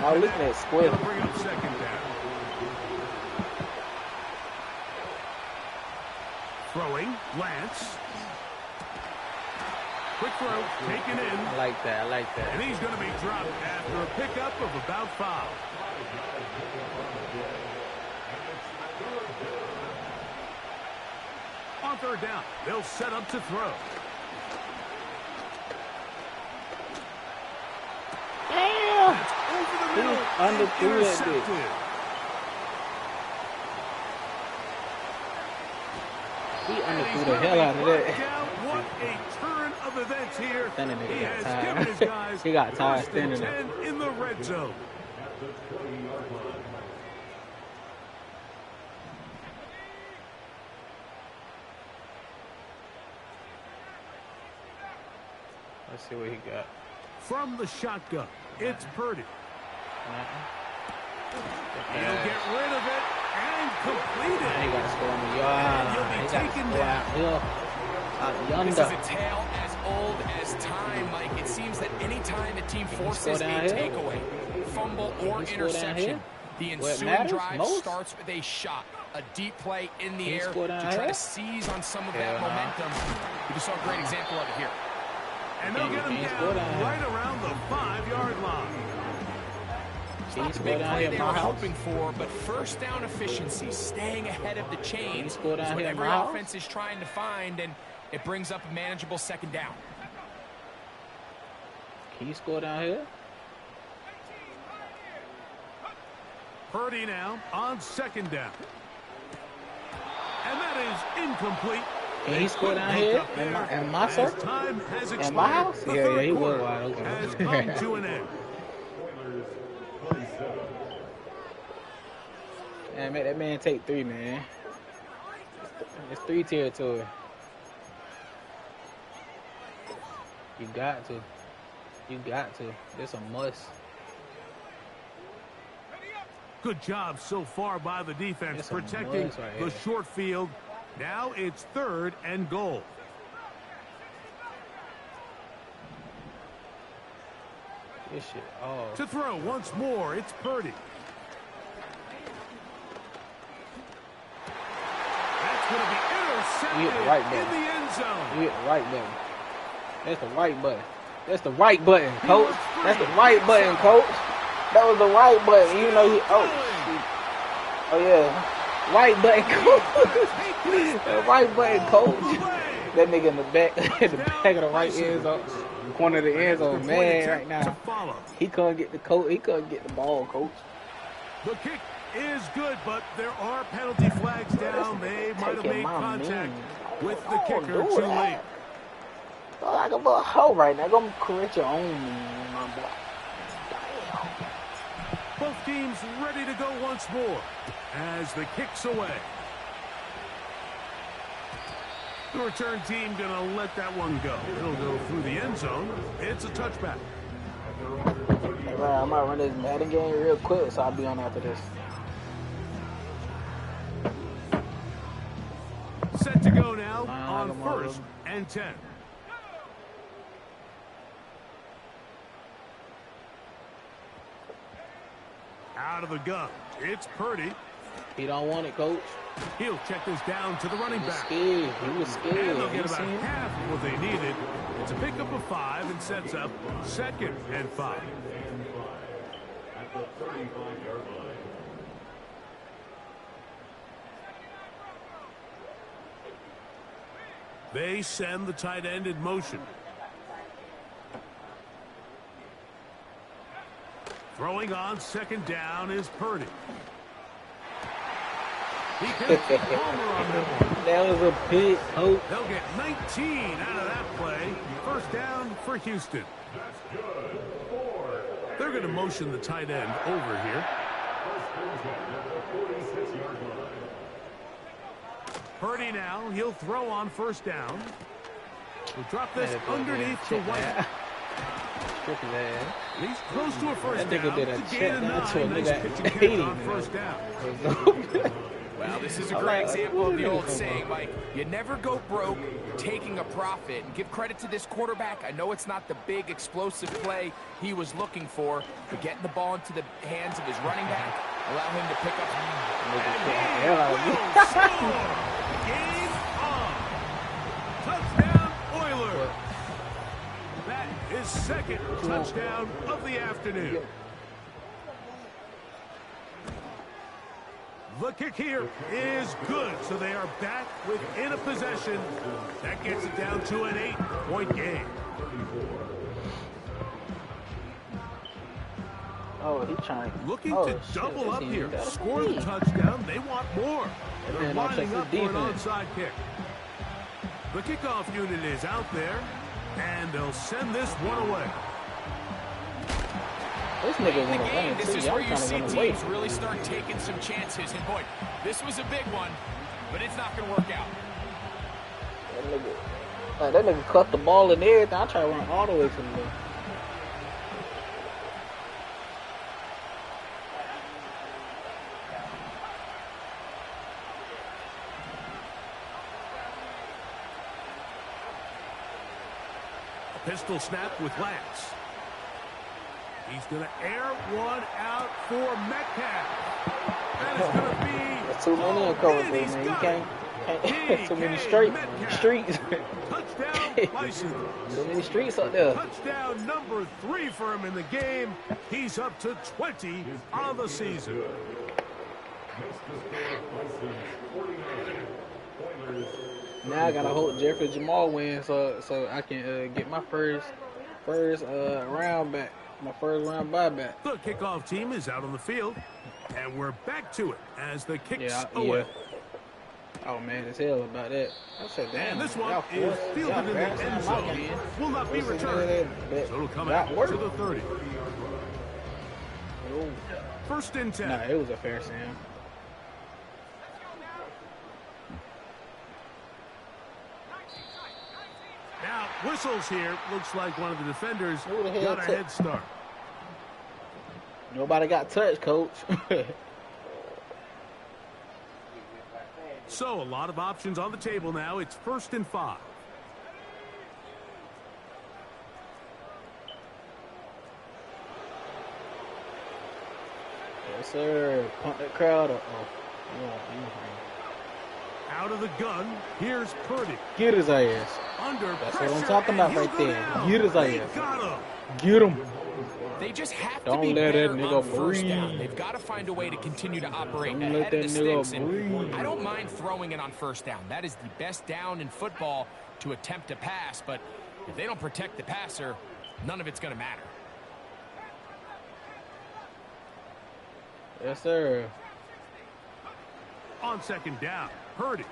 S4: I was looking at square.
S1: Bring up second down. Throwing, Lance. Quick throw, taken in.
S4: I like that. I like that.
S1: And he's going to be dropped after a pickup of about 5. On third down, they'll set up to throw.
S4: Damn!
S1: That's over the
S4: He
S1: middle.
S4: underthrew that bitch.
S1: Intercepted.
S4: He underthrew
S1: He's
S4: the hell out of
S1: brought
S4: that.
S1: down. What a turn of events here.
S4: That nigga
S1: He
S4: got
S1: has
S4: tired.
S1: given his guys
S4: He got tired
S1: 1st
S4: standing
S1: and
S4: there.
S1: 10 in the red zone.
S4: Let's see what he got.
S1: From the shotgun, it's Purdy. He'll
S4: Yeah.
S1: get rid of it and complete
S4: He
S1: it.
S4: got to score on the
S1: And
S4: yard.
S1: he'll be
S4: He got to
S1: taken
S4: score
S1: down.
S4: out here. Out
S2: This
S4: yonder.
S2: is a tale as old as time, Mike. It seems that any time the team forces a
S4: down here?
S2: takeaway, fumble, or
S4: he score down
S2: interception, the
S4: here? Where it
S2: ensuing
S4: matters
S2: drive
S4: most?
S2: starts with a shot, a deep play in the
S4: He
S2: air
S4: score
S2: to
S4: down
S2: try
S4: here?
S2: to seize on some of
S4: Hell
S2: that
S4: nah.
S2: momentum. We just saw a great example of it here.
S1: And they'll get him
S4: Can't score
S1: down
S4: down here.
S1: right around the 5-yard line.
S2: It's
S4: Can
S2: not
S4: he
S2: the
S4: score
S2: big
S4: down
S2: play
S4: here
S2: they
S4: at
S2: were
S4: my house?
S2: hoping for, but first down efficiency, staying ahead of the chains,
S4: score
S2: is
S4: down
S2: what
S4: here at
S2: every
S4: my house?
S2: offense is trying to find, and it brings up a manageable second down.
S4: Can you score down here?
S1: Purdy now on second down. And that is incomplete.
S4: Can he score down here? In my
S1: As
S4: circle?
S1: time has
S4: In
S1: expired,
S4: my house?
S1: the
S4: Yeah,
S1: third
S4: he was
S1: quarter
S4: wide open.
S1: has come to an end.
S4: Man, make that man take 3, man. It's 3 territory. You got to. You got to. It's a must.
S1: Good job so far by the defense
S4: That's a
S1: protecting
S4: must right
S1: the
S4: here.
S1: short field. Now it's 3rd and goal.
S4: This shit. Oh.
S1: To throw once more, it's Purdy. That's going to be
S4: You hit
S1: intercepted
S4: the right
S1: in
S4: button.
S1: the end zone.
S4: You hit the right button. That's the right button. That's the right button, coach. That's the right button, coach. That was the right button. Even though he. Oh, shoot. Oh, yeah. Right button, coach. The right button, coach. That nigga in the back, in the back of the right end zone, corner of the end zone, man, right now. He couldn't get the coach. He couldn't get the ball, coach.
S1: The kick is good, but there are penalty flags down. They might have made contact with the kicker too late.
S4: Feel like a little hoe right now. Go correct your own man, my boy.
S1: Both teams ready to go once more as the kick's away. The return team going to let that one go. It'll go through the end zone. It's a touchback.
S4: Hey, man, I might run this Madden game real quick, so I'll be on after this.
S1: Set to go now on 1st and 10. Out of the gun, it's Purdy.
S4: He don't want it, coach.
S1: He'll check this down to the running
S4: He was
S1: back.
S4: scared. He was scared.
S1: And they'll get
S4: You
S1: about
S4: seen it?
S1: half of what they needed. It's a pickup of 5 and sets up 2nd and 5.
S3: At the 35-yard line.
S1: They send the tight end in motion. Throwing on 2nd down is Purdy. He connects with Palmer on that one.
S4: That was a big hope.
S1: They'll get 19 out of that play. 1st down for Houston.
S3: That's good. 4.
S1: They're going to motion the tight end over here.
S3: First and 10 at the 46-yard line.
S1: Purdy now, he'll throw on 1st down. We'll drop this
S4: That boy
S1: underneath
S4: did
S1: to
S4: a check
S1: White.
S4: down. Trick his ass.
S1: He's close to a 1st
S4: That
S1: down.
S4: nigga did a
S1: It's
S4: check
S1: gain of
S4: down to a
S1: 9. Nice
S4: nigga
S1: pitch and
S4: at
S1: catch
S4: 80,
S1: on
S4: man.
S1: 1st down.
S2: Well, this is a
S4: I'm
S2: great
S4: like,
S2: example of the
S4: where
S2: old
S4: did it come
S2: saying,
S4: from?
S2: Mike, you never go broke taking a profit. And give credit to this quarterback. I know it's not the big explosive play he was looking for, but getting the ball into the hands of his running back, allow him to pick up.
S1: Will score. Game on. Touchdown Oilers. That is 2nd touchdown of the afternoon. The kick here is good, so they are back within a possession. That gets it down to an 8-point game.
S4: Oh, he trying.
S1: Looking
S4: oh,
S1: to
S4: shit,
S1: double
S4: this
S1: up
S4: ain't
S1: here.
S4: got a
S1: Score the
S4: lead.
S1: touchdown. They want more.
S4: And
S1: They're
S4: then I'll
S1: lining
S4: check
S1: up
S4: the
S1: for an
S4: defense.
S1: onside kick. The kickoff unit is out there, and they'll send this one away.
S4: This nigga
S2: In the
S4: gonna
S2: game,
S4: run
S2: this
S4: too.
S2: is
S4: Y'all
S2: where you
S4: trying to
S2: see
S4: run away.
S2: teams really start taking some chances. And boy, this was a big one, but it's not going to work out.
S4: That nigga cut the ball and everything. I try to run all the way to the left.
S1: A pistol snap with Lance. He's going to air one out for Metcalf. That is going to be...
S4: That's too many in cover,
S1: man, he's
S4: man. You
S1: got
S4: can't
S1: it.
S4: too many
S1: DK Metcalf.
S4: streets.
S1: Touchdown, Bison.
S4: Too many streets up there.
S1: Touchdown number 3 for him in the game. He's up to 20 on the season.
S3: Makes the score Bison 49. Oilers.
S4: Now I gotta hope Jeffrey Jamal wins so I can get my first round back, my first round buyback.
S1: The kickoff team is out on the field, and we're back to it as the kicks
S4: Yeah,
S1: away.
S4: yeah. Oh man, as hell about that. I said, damn.
S1: And this one
S4: y'all
S1: is
S4: forced-
S1: fielded
S4: y'all
S1: in the
S4: fast
S1: end
S4: as my
S1: zone.
S4: game.
S1: Will not be
S4: Listen to
S1: returned.
S4: that,
S1: So it'll come
S4: got
S1: out
S4: work.
S1: to the 30.
S4: Oh.
S1: 1st and 10.
S4: Nah, it was a fair Sam.
S1: Now, whistles here. Looks like one of the defenders
S4: Who the hell
S1: got a
S4: took-
S1: head start.
S4: Nobody got touched, coach.
S1: So, a lot of options on the table now. It's 1st and 5.
S4: Yes, sir. Punt that crowd up. Oh.
S1: Out of the gun, here's Purdy.
S4: Get his ass.
S1: Under
S4: That's
S1: pressure,
S4: what I'm talking
S1: and
S4: about
S1: he'll
S4: right
S1: go
S4: there.
S1: down.
S4: Get his
S1: They
S4: ass.
S1: got him.
S4: Get him.
S2: They just have
S4: Don't
S2: to be
S4: let that
S2: better
S4: nigga
S2: on 1st down.
S4: breathe.
S2: They've got to find a way to continue to operate
S4: Don't let
S2: ahead of the
S4: that nigga
S2: sticks. And
S4: breathe.
S2: I don't mind throwing it on 1st down. That is the best down in football to attempt to pass. But if they don't protect the passer, none of it's going to matter.
S4: Yes, sir.
S1: On 2nd down, Purdy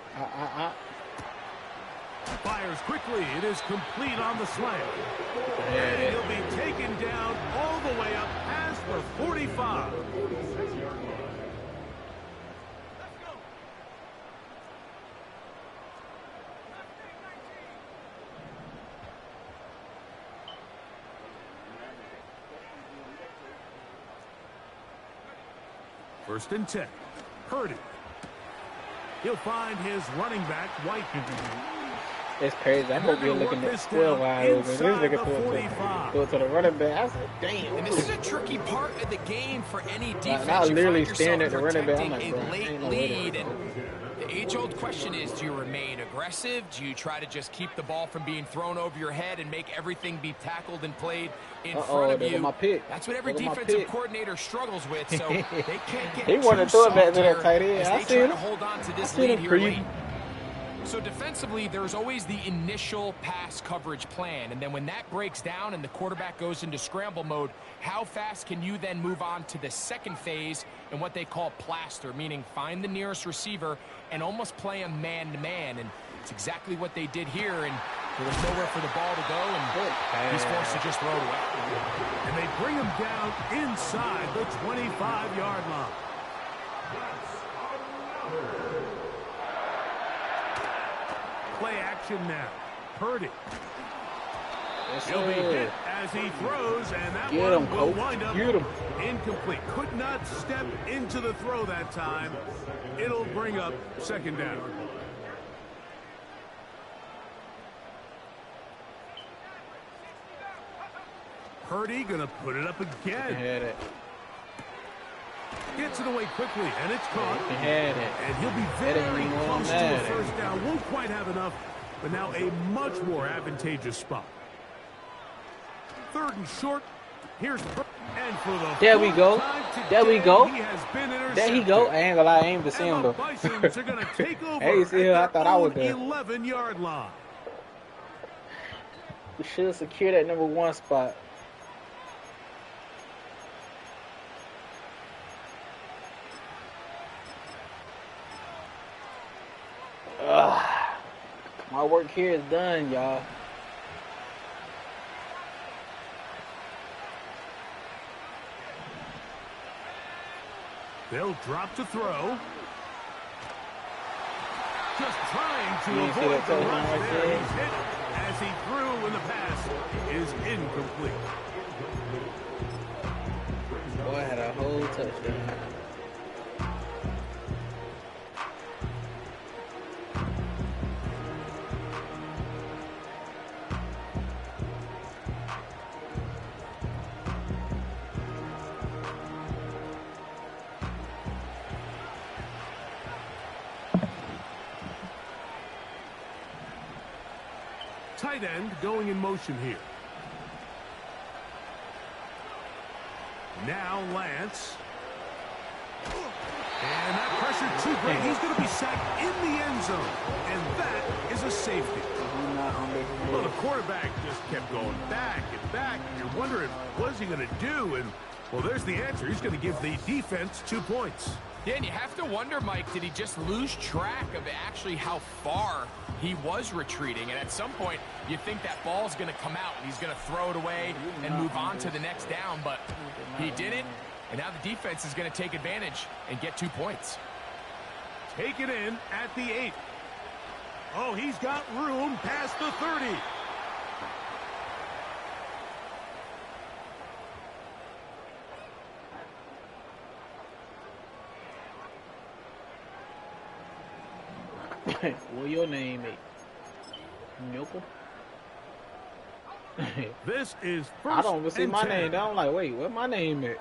S1: fires quickly. It is complete on the slant. And he'll be taken down all the way up past the 45. First and 10. Purdy. He'll find his running back, White.
S4: It's crazy. I'm over here looking at 12 wide open. This nigga threw it to the running back. I said, damn.
S2: And this is a tricky part of the game for any defense.
S4: I
S2: You
S4: literally
S2: find
S4: staring at
S2: yourself
S4: the running back. I'm
S2: protecting
S4: like, bro,
S2: a late
S4: ain't no way
S2: lead.
S4: that-
S2: And the age-old question is, do you remain aggressive? Do you try to just keep the ball from being thrown over your head and make everything be tackled and played in front of
S4: there go
S2: you?
S4: my pick.
S2: That's what every
S4: There go my
S2: defensive
S4: pick.
S2: coordinator struggles with, so they can't get
S4: He
S2: too
S4: wanted to throw it back
S2: soft
S4: to that
S2: here
S4: tight end.
S2: as
S4: I
S2: they
S4: see
S2: try
S4: him.
S2: to hold on to this
S4: I see
S2: lead
S4: him
S2: here
S4: creep.
S2: late. So defensively, there's always the initial pass coverage plan, and then when that breaks down and the quarterback goes into scramble mode, how fast can you then move on to the second phase and what they call plaster, meaning find the nearest receiver and almost play him man-to-man, and it's exactly what they did here, and there was nowhere for the ball to go, and he's forced to just throw it away.
S1: And they bring him down inside the 25-yard line. Play action now. Purdy. He'll be hit as he throws, and that
S4: Get
S1: one
S4: him,
S1: will
S4: coach.
S1: wind up
S4: Get him.
S1: incomplete. Could not step into the throw that time. It'll bring up second down. Purdy gonna put it up again.
S4: Had it.
S1: Gets it away quickly, and it's caught.
S4: Had it.
S1: And he'll be
S4: That ain't
S1: very
S4: even one
S1: close to a
S4: Madden.
S1: first down. Won't quite have enough, but now a much more advantageous spot. Third and short. Here's and for the
S4: There we go.
S1: time
S4: There we
S1: today,
S4: go.
S1: He has been
S4: There he go. I ain't gonna lie, I ain't even see him
S1: and the
S4: though.
S1: Bisons are going to take over
S4: Hey, see here, I
S1: at
S4: thought
S1: their
S4: I was
S1: own
S4: there.
S1: 11-yard line.
S4: We should secure that number 1 spot. Ugh. My work here is done, y'all.
S1: They'll drop to throw. Just trying to
S4: You see
S1: avoid
S4: that
S1: the
S4: touchdown
S1: rush
S4: right
S1: there.
S4: there?
S1: He's hit as he threw, and the pass is incomplete.
S4: Boy had a whole touchdown.
S1: Tight end going in motion here. Now Lance. And that pressure too great. He's going to be sacked in the end zone. And that is a safety. Well, the quarterback just kept going back and back. You're wondering, what is he going to do? And, well, there's the answer. He's going to give the defense 2 points.
S2: Yeah, and you have to wonder, Mike, did he just lose track of actually how far he was retreating? And at some point, you think that ball's going to come out and he's going to throw it away and move on to the next down, but he didn't. And now the defense is going to take advantage and get 2 points.
S1: Take it in at the 8. Oh, he's got room past the 30.
S4: What your name is? Nyoka?
S1: This is first
S4: I don't even see
S1: and
S4: my
S1: 10.
S4: name down. I'm like, wait, where my name at?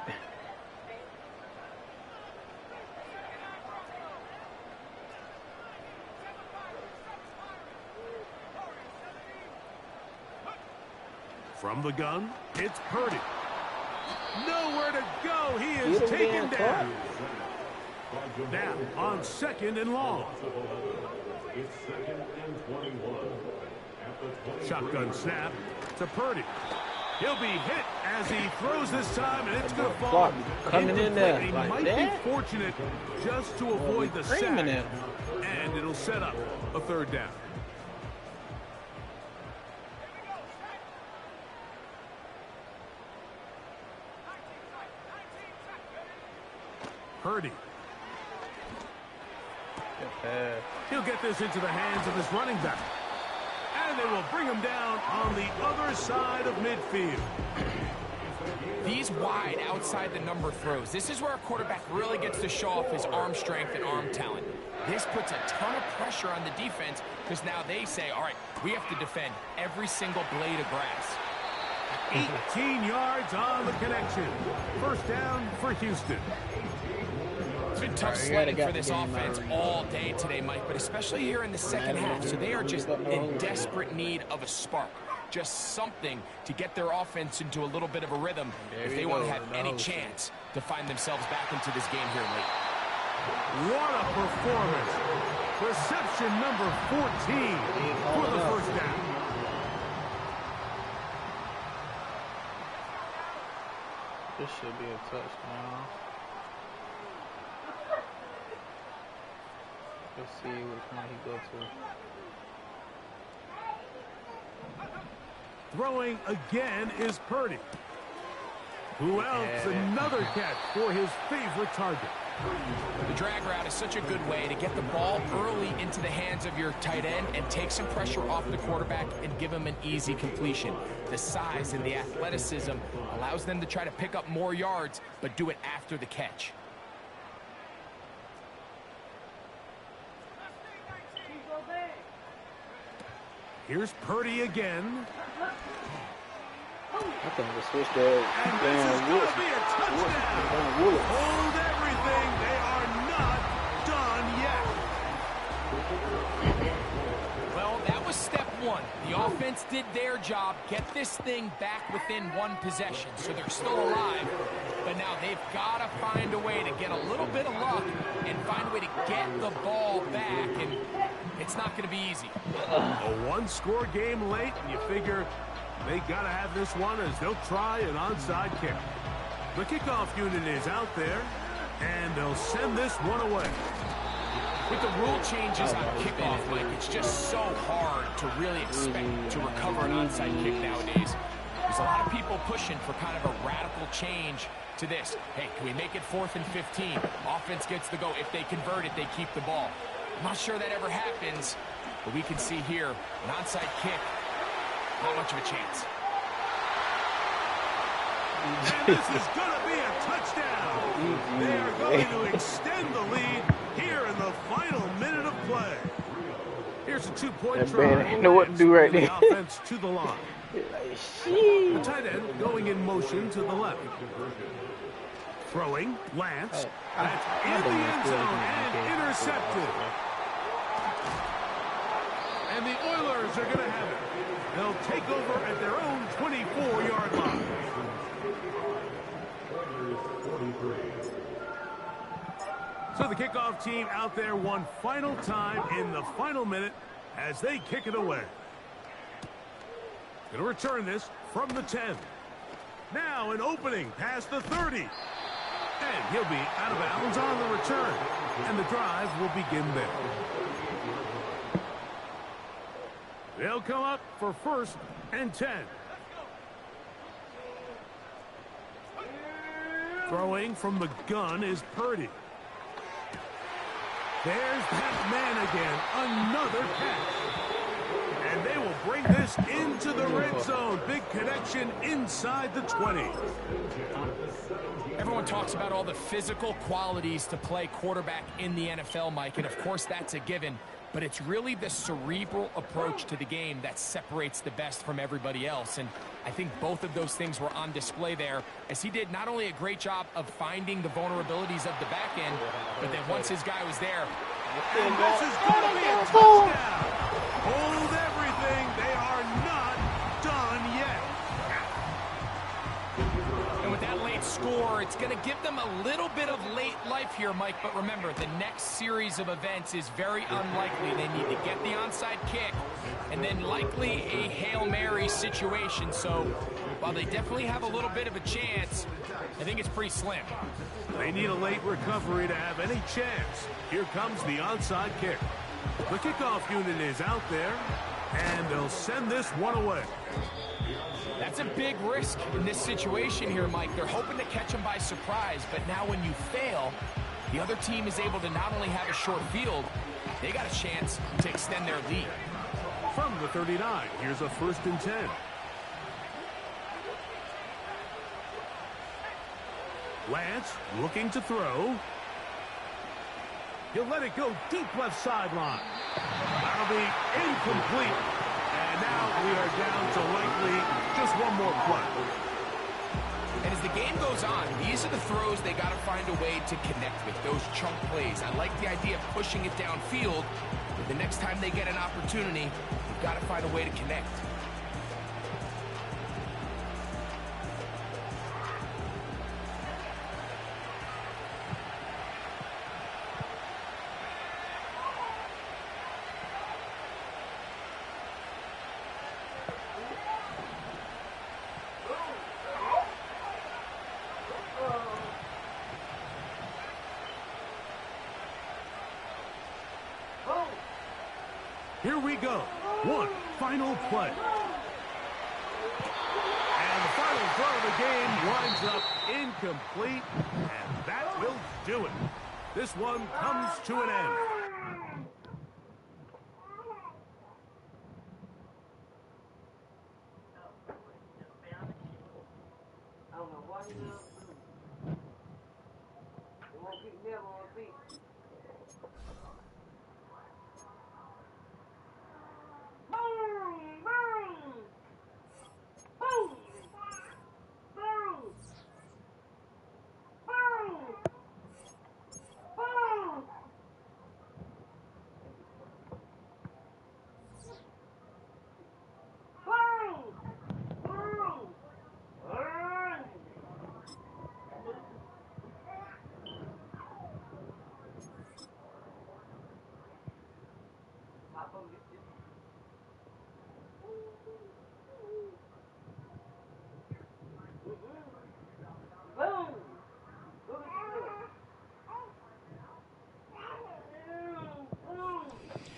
S1: From the gun, it's Purdy. Nowhere to go. He is
S4: Get him
S1: taken
S4: down,
S1: down. Now on second and long.
S3: It's second and 21. At the 23.
S1: Shotgun snap to Purdy. He'll be hit as he throws this time, and it's going to fall.
S4: Clock coming in there
S1: He
S4: like
S1: might
S4: that?
S1: be fortunate just to avoid the sack,
S4: Screaming at him.
S1: and it'll set up a third down. Purdy. He'll get this into the hands of his running back. And they will bring him down on the other side of midfield.
S2: These wide outside the number throws. This is where a quarterback really gets to show off his arm strength and arm talent. This puts a ton of pressure on the defense because now they say, all right, we have to defend every single blade of grass.
S1: 18 yards on the connection. First down for Houston.
S2: It's been tough sledding for this offense all day today, Mike, but especially here in the second half. So they are just in desperate need of a spark. Just something to get their offense into a little bit of a rhythm if they want to have any chance to find themselves back into this game here late.
S1: What a performance. Reception number 14 for the first down.
S4: This should be a touchdown. Let's see which one he go to.
S1: Throwing again is Purdy. Who else? Another catch for his favorite target.
S2: The drag route is such a good way to get the ball early into the hands of your tight end and take some pressure off the quarterback and give him an easy completion. The size and the athleticism allows them to try to pick up more yards, but do it after the catch.
S1: Here's Purdy again.
S4: I think we switched that.
S1: And this is going to be a touchdown. Hold everything. They are not done yet.
S2: Well, that was step one. The offense did their job, get this thing back within one possession, so they're still alive. But now they've got to find a way to get a little bit of luck and find a way to get the ball back, and it's not going to be easy.
S1: A one-score game late, and you figure they got to have this one as they'll try an onside kick. The kickoff unit is out there, and they'll send this one away.
S2: With the rule changes on kickoff, Mike, it's just so hard to really expect to recover an onside kick nowadays. There's a lot of people pushing for kind of a radical change to this. Hey, can we make it 4th and 15? Offense gets the go. If they convert it, they keep the ball. I'm not sure that ever happens, but we can see here an onside kick, not much of a chance.
S1: And this is going to be a touchdown. They are going to extend the lead here in the final minute of play. Here's a two-point try.
S4: You know what to do right there.
S1: The offense to the line. The tight end going in motion to the left. Throwing, Lance. That's in the end zone and intercepted. And the Oilers are going to have it. They'll take over at their own 24-yard line. So the kickoff team out there one final time in the final minute as they kick it away. Going to return this from the 10. Now an opening past the 30. And he'll be out of bounds on the return. And the drive will begin there. They'll come up for 1st and 10. Throwing from the gun is Purdy. There's that man again. Another catch. And they will bring this into the red zone. Big connection inside the 20.
S2: Everyone talks about all the physical qualities to play quarterback in the NFL, Mike, and of course that's a given. But it's really the cerebral approach to the game that separates the best from everybody else. And I think both of those things were on display there, as he did not only a great job of finding the vulnerabilities of the back end, but then once his guy was there.
S1: And this is going to be a touchdown. Hold everything. They are not done yet.
S2: And with that late score, it's going to give them a little bit of late life here, Mike. But remember, the next series of events is very unlikely. They need to get the onside kick and then likely a Hail Mary situation. So while they definitely have a little bit of a chance, I think it's pretty slim.
S1: They need a late recovery to have any chance. Here comes the onside kick. The kickoff unit is out there, and they'll send this one away.
S2: That's a big risk in this situation here, Mike. They're hoping to catch them by surprise, but now when you fail, the other team is able to not only have a short field, they got a chance to extend their lead.
S1: From the 39, here's a 1st and 10. Lance looking to throw. He'll let it go deep left sideline. That'll be incomplete. And now we are down to likely just one more play.
S2: And as the game goes on, these are the throws they got to find a way to connect with, those chunk plays. I like the idea of pushing it downfield, but the next time they get an opportunity, they've got to find a way to connect.
S1: Here we go. One final play. And the final throw of the game winds up incomplete, and that will do it. This one comes to an end.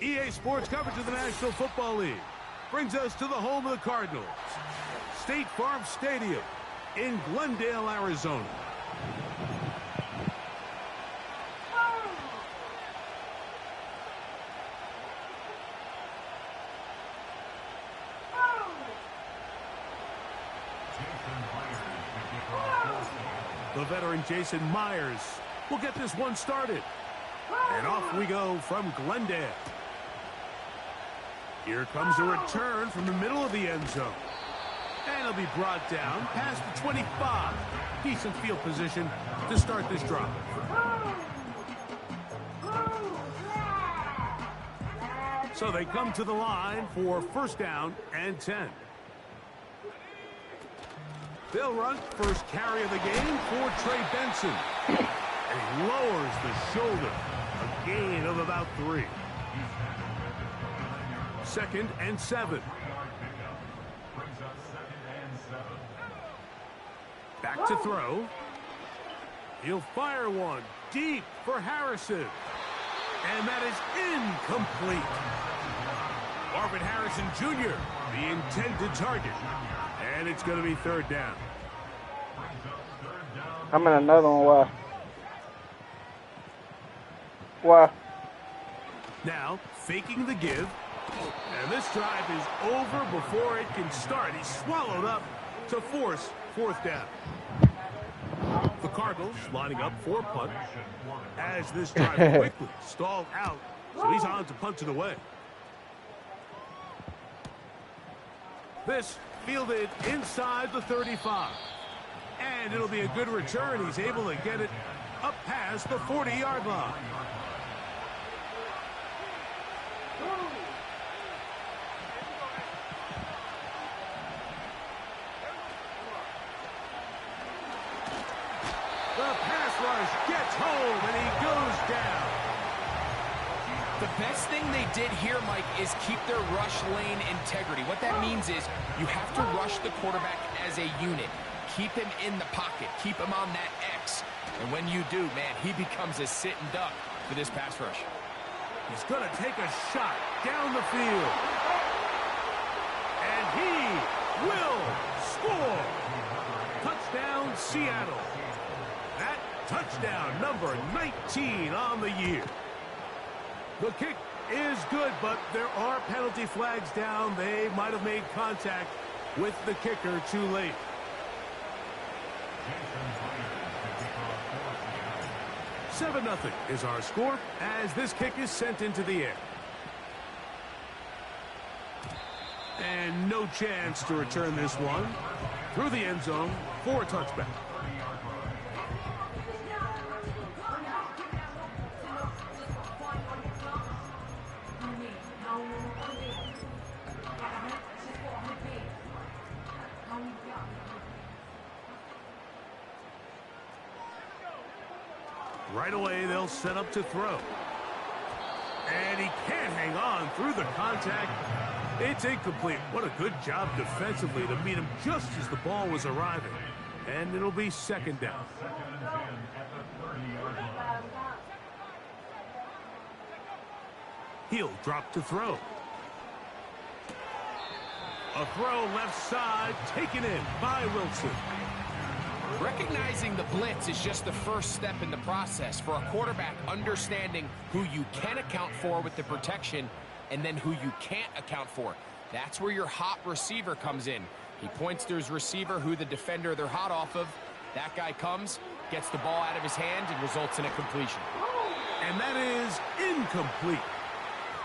S1: EA Sports coverage of the National Football League brings us to the home of the Cardinals, State Farm Stadium in Glendale, Arizona. The veteran Jason Myers will get this one started. And off we go from Glendale. Here comes a return from the middle of the end zone. And it'll be brought down past the 25. Decent field position to start this drive. So they come to the line for first down and 10. They'll run first carry of the game for Trey Benson. And he lowers the shoulder. A gain of about 3. Second and 7. Back to throw. He'll fire one deep for Harrison. And that is incomplete. Marvin Harrison Jr., the intended target. And it's going to be third down.
S4: I'm in another one. Why?
S1: Now, faking the give. And this drive is over before it can start. He's swallowed up to force fourth down. The Cardinals lining up for a punt as this drive quickly stalled out. So he's on to punt it away. This fielded inside the 35. And it'll be a good return. He's able to get it up past the 40-yard line. The pass rush gets home, and he goes down.
S2: The best thing they did here, Mike, is keep their rush lane integrity. What that means is you have to rush the quarterback as a unit. Keep him in the pocket. Keep him on that X. And when you do, man, he becomes a sit and duck for this pass rush.
S1: He's going to take a shot down the field. And he will score. Touchdown, Seattle. That touchdown, number 19 on the year. The kick is good, but there are penalty flags down. They might have made contact with the kicker too late. 7-0 is our score as this kick is sent into the air. And no chance to return this one through the end zone for a touchback. Right away, they'll set up to throw. And he can't hang on through the contact. It's incomplete. What a good job defensively to meet him just as the ball was arriving. And it'll be second down. He'll drop to throw. A throw left side, taken in by Wilson.
S2: Recognizing the blitz is just the first step in the process for a quarterback, understanding who you can account for with the protection and then who you can't account for. That's where your hot receiver comes in. He points to his receiver, who the defender they're hot off of. That guy comes, gets the ball out of his hand, and results in a completion.
S1: And that is incomplete.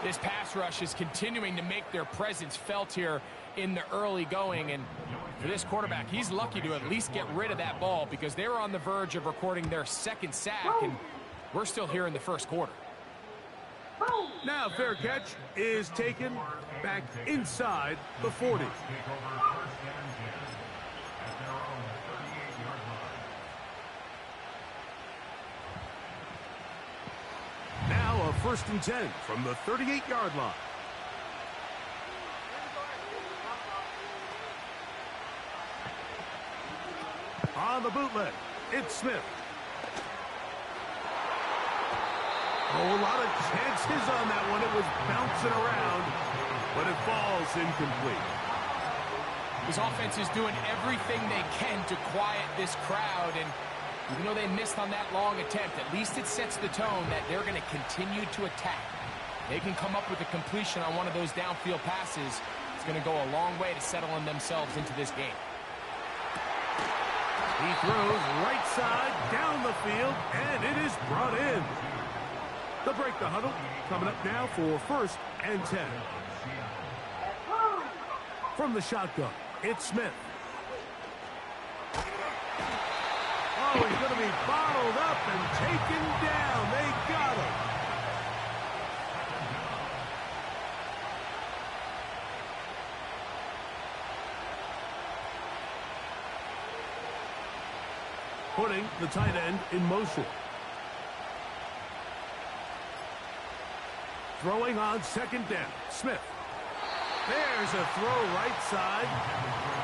S2: This pass rush is continuing to make their presence felt here in the early going, and for this quarterback, he's lucky to at least get rid of that ball because they were on the verge of recording their second sack, and we're still here in the first quarter.
S1: Now fair catch is taken back inside the 40. Now a 1st and 10 from the 38-yard line. On the bootleg, it's Smith. Oh, a lot of chances on that one. It was bouncing around, but it falls incomplete.
S2: This offense is doing everything they can to quiet this crowd, and even though they missed on that long attempt, at least it sets the tone that they're going to continue to attack. They can come up with a completion on one of those downfield passes. It's going to go a long way to settling themselves into this game.
S1: He throws right side down the field, and it is brought in. They'll break the huddle. Coming up now for 1st and 10. From the shotgun, it's Smith. Oh, he's going to be bottled up and taken down. They got him. Putting the tight end in motion. Throwing on 2nd down, Smith. There's a throw right side.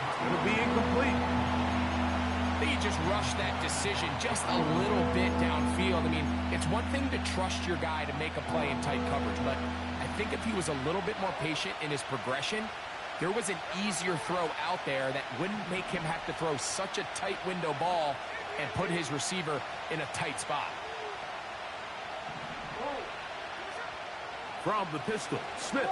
S1: It's going to be incomplete.
S2: I think he just rushed that decision just a little bit downfield. I mean, it's one thing to trust your guy to make a play in tight coverage, but I think if he was a little bit more patient in his progression, there was an easier throw out there that wouldn't make him have to throw such a tight window ball and put his receiver in a tight spot.
S1: From the pistol, Smith.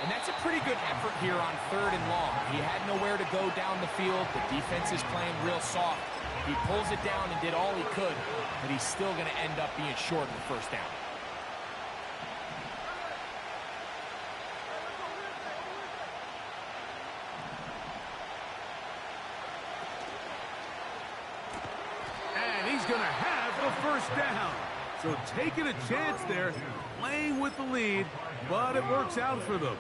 S2: And that's a pretty good effort here on 3rd and long. He had nowhere to go down the field. The defense is playing real soft. He pulls it down and did all he could, but he's still going to end up being short of the 1st down.
S1: Going to have the 1st down. So taking a chance there, playing with the lead, but it works out for them.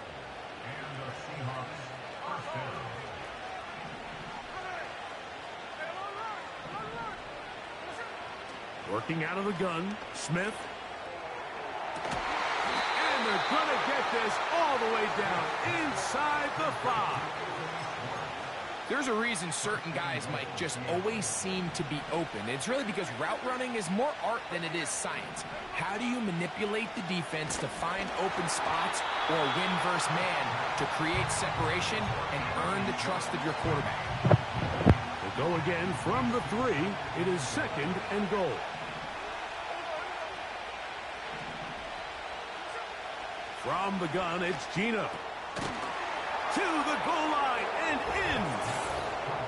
S1: Working out of the gun, Smith. And they're going to get this all the way down inside the 5.
S2: There's a reason certain guys, Mike, just always seem to be open. It's really because route running is more art than it is science. How do you manipulate the defense to find open spots or win versus man to create separation and earn the trust of your quarterback?
S1: They go again from the 3. It is 2nd and goal. From the gun, it's Gino. To the goal line and in.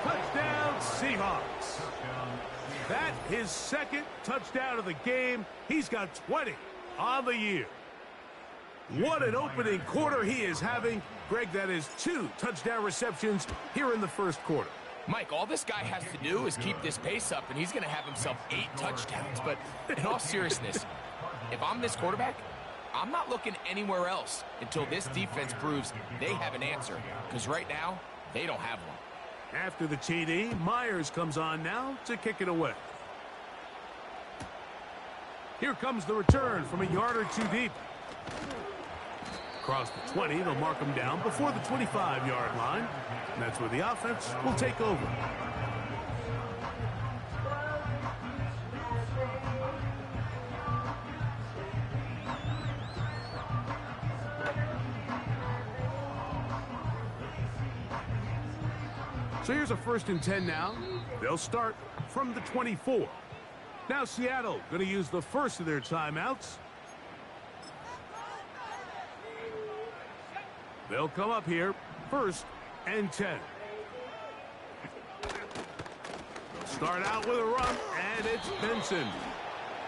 S1: Touchdown, Seahawks. That his second touchdown of the game. He's got 20 on the year. What an opening quarter he is having. Greg, that is 2 touchdown receptions here in the first quarter.
S2: Mike, all this guy has to do is keep this pace up, and he's going to have himself 8 touchdowns. But in all seriousness, if I'm this quarterback, I'm not looking anywhere else until this defense proves they have an answer. Because right now, they don't have one.
S1: After the TD, Myers comes on now to kick it away. Here comes the return from a yard or 2 deep. Across the 20, they'll mark him down before the 25-yard line. And that's where the offense will take over. So here's a 1st and 10 now. They'll start from the 24. Now Seattle going to use the first of their timeouts. They'll come up here, 1st and 10. They'll start out with a run, and it's Benson.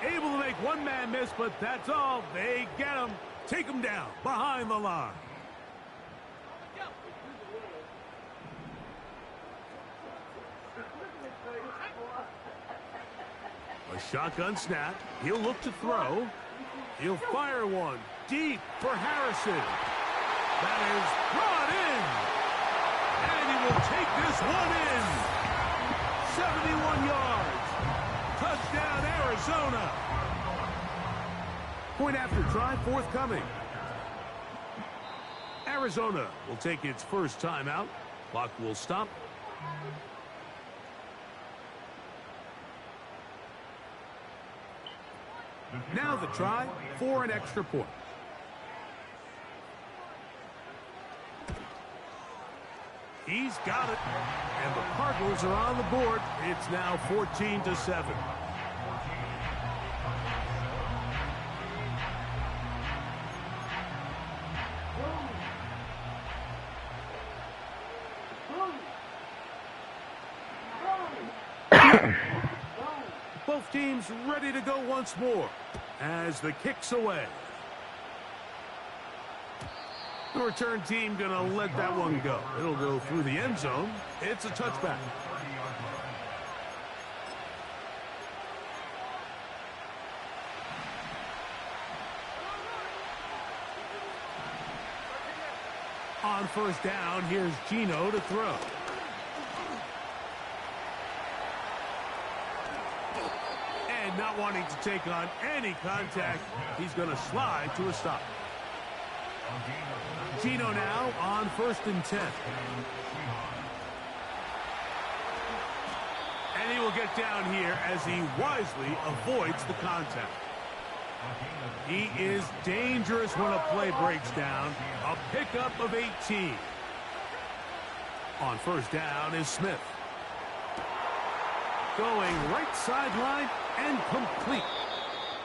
S1: Able to make one man miss, but that's all. They get him, take him down behind the line. A shotgun snap. He'll look to throw. He'll fire one deep for Harrison. That is brought in. And he will take this one in. 71 yards. Touchdown, Arizona. Point after try forthcoming. Arizona will take its first timeout. Clock will stop. Now the try for an extra point. He's got it. And the Cardinals are on the board. It's now 14-7. Both teams ready to go once more as the kick's away. The return team going to let that one go. It'll go through the end zone. It's a touchback. On 1st down, here's Gino to throw. And not wanting to take on any contact, he's going to slide to a stop. Gino now on 1st and 10. And he will get down here as he wisely avoids the contact. He is dangerous when a play breaks down. A pickup of 18. On 1st down is Smith. Going right sideline and complete.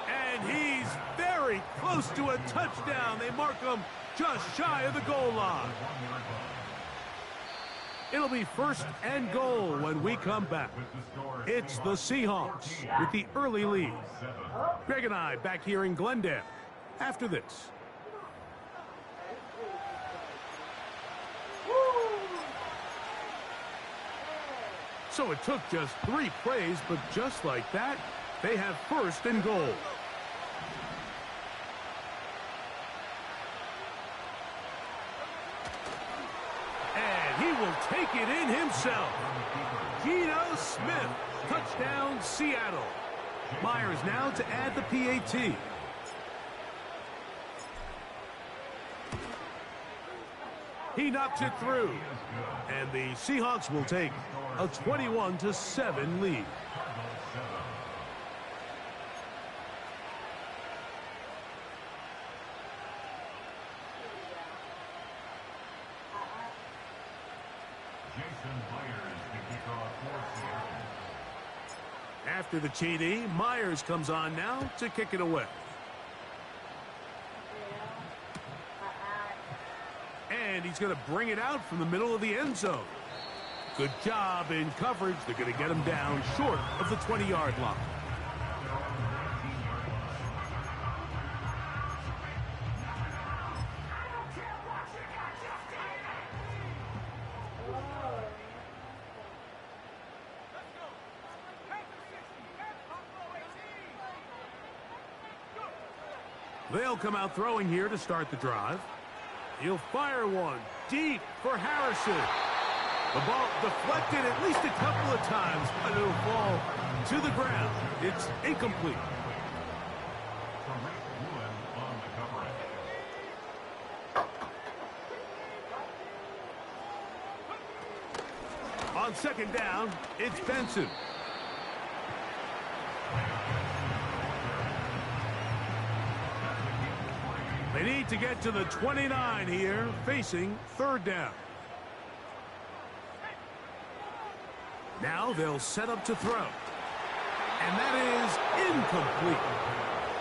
S1: And he's very close to a touchdown. They mark him just shy of the goal line. It'll be 1st and goal when we come back. It's the Seahawks with the early lead. Greg and I back here in Glendale after this. So it took just 3 plays, but just like that, they have 1st and goal. And he will take it in himself. Geno Smith, touchdown Seattle. Myers now to add the PAT. He knocks it through. And the Seahawks will take a 21-7 lead. After the TD, Myers comes on now to kick it away. And he's going to bring it out from the middle of the end zone. Good job in coverage. They're going to get him down short of the 20-yard line. They'll come out throwing here to start the drive. He'll fire one deep for Harrison. The ball deflected at least a couple of times, but it'll fall to the ground. It's incomplete. On second down, it's Benson. They need to get to the 29 here, facing third down. Now they'll set up to throw. And that is incomplete.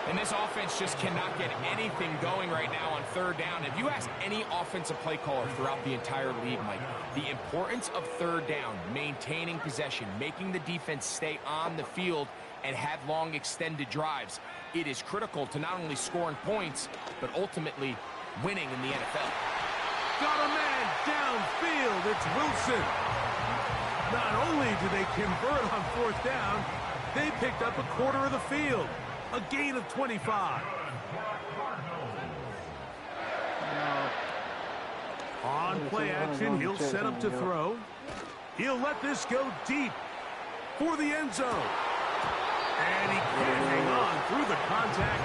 S2: And this offense just cannot get anything going right now on third down. If you ask any offensive play caller throughout the entire league, Mike, the importance of third down, maintaining possession, making the defense stay on the field and have long extended drives, it is critical to not only scoring points, but ultimately winning in the NFL.
S1: Got a man downfield. It's Wilson. Not only do they convert on fourth down, they picked up a quarter of the field. A gain of 25. On play action, he'll set up to throw. He'll let this go deep for the end zone. And he can't hang on through the contact.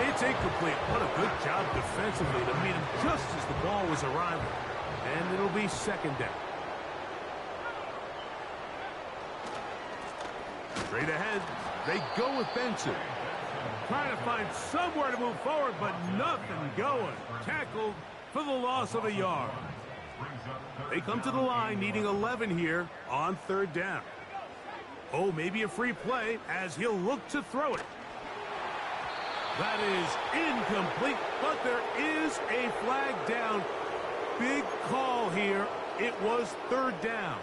S1: It's incomplete. What a good job defensively to meet him just as the ball was arriving. And it'll be second down. Straight ahead, they go with Benson. Trying to find somewhere to move forward, but nothing going. Tackled for the loss of a yard. They come to the line needing 11 here on third down. Oh, maybe a free play as he'll look to throw it. That is incomplete, but there is a flag down. Big call here. It was third down.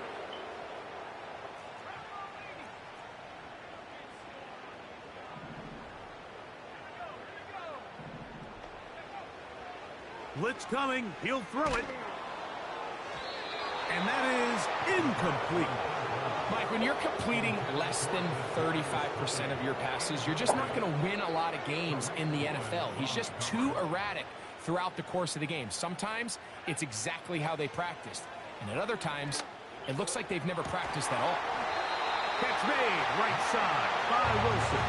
S1: Blitz coming. He'll throw it. And that is incomplete.
S2: Mike, when you're completing less than 35% of your passes, you're just not going to win a lot of games in the NFL. He's just too erratic throughout the course of the game. Sometimes it's exactly how they practiced. And at other times, it looks like they've never practiced at all.
S1: Catch made right side by Wilson.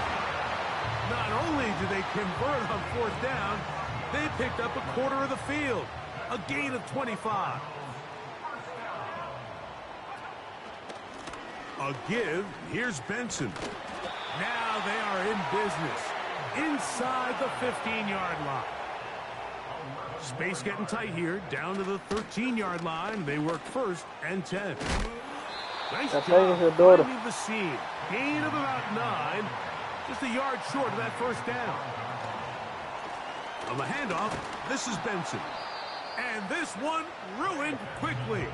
S1: Not only do they convert on fourth down, they picked up a quarter of the field. A gain of 25. A give. Here's Benson. Now they are in business. Inside the 15-yard line. Space getting tight here. Down to the 13-yard line. They work first and 10. Nice job finding the seam. Gain of about 9. Just a yard short of that first down. On the handoff, this is Benson. And this one ruined quickly.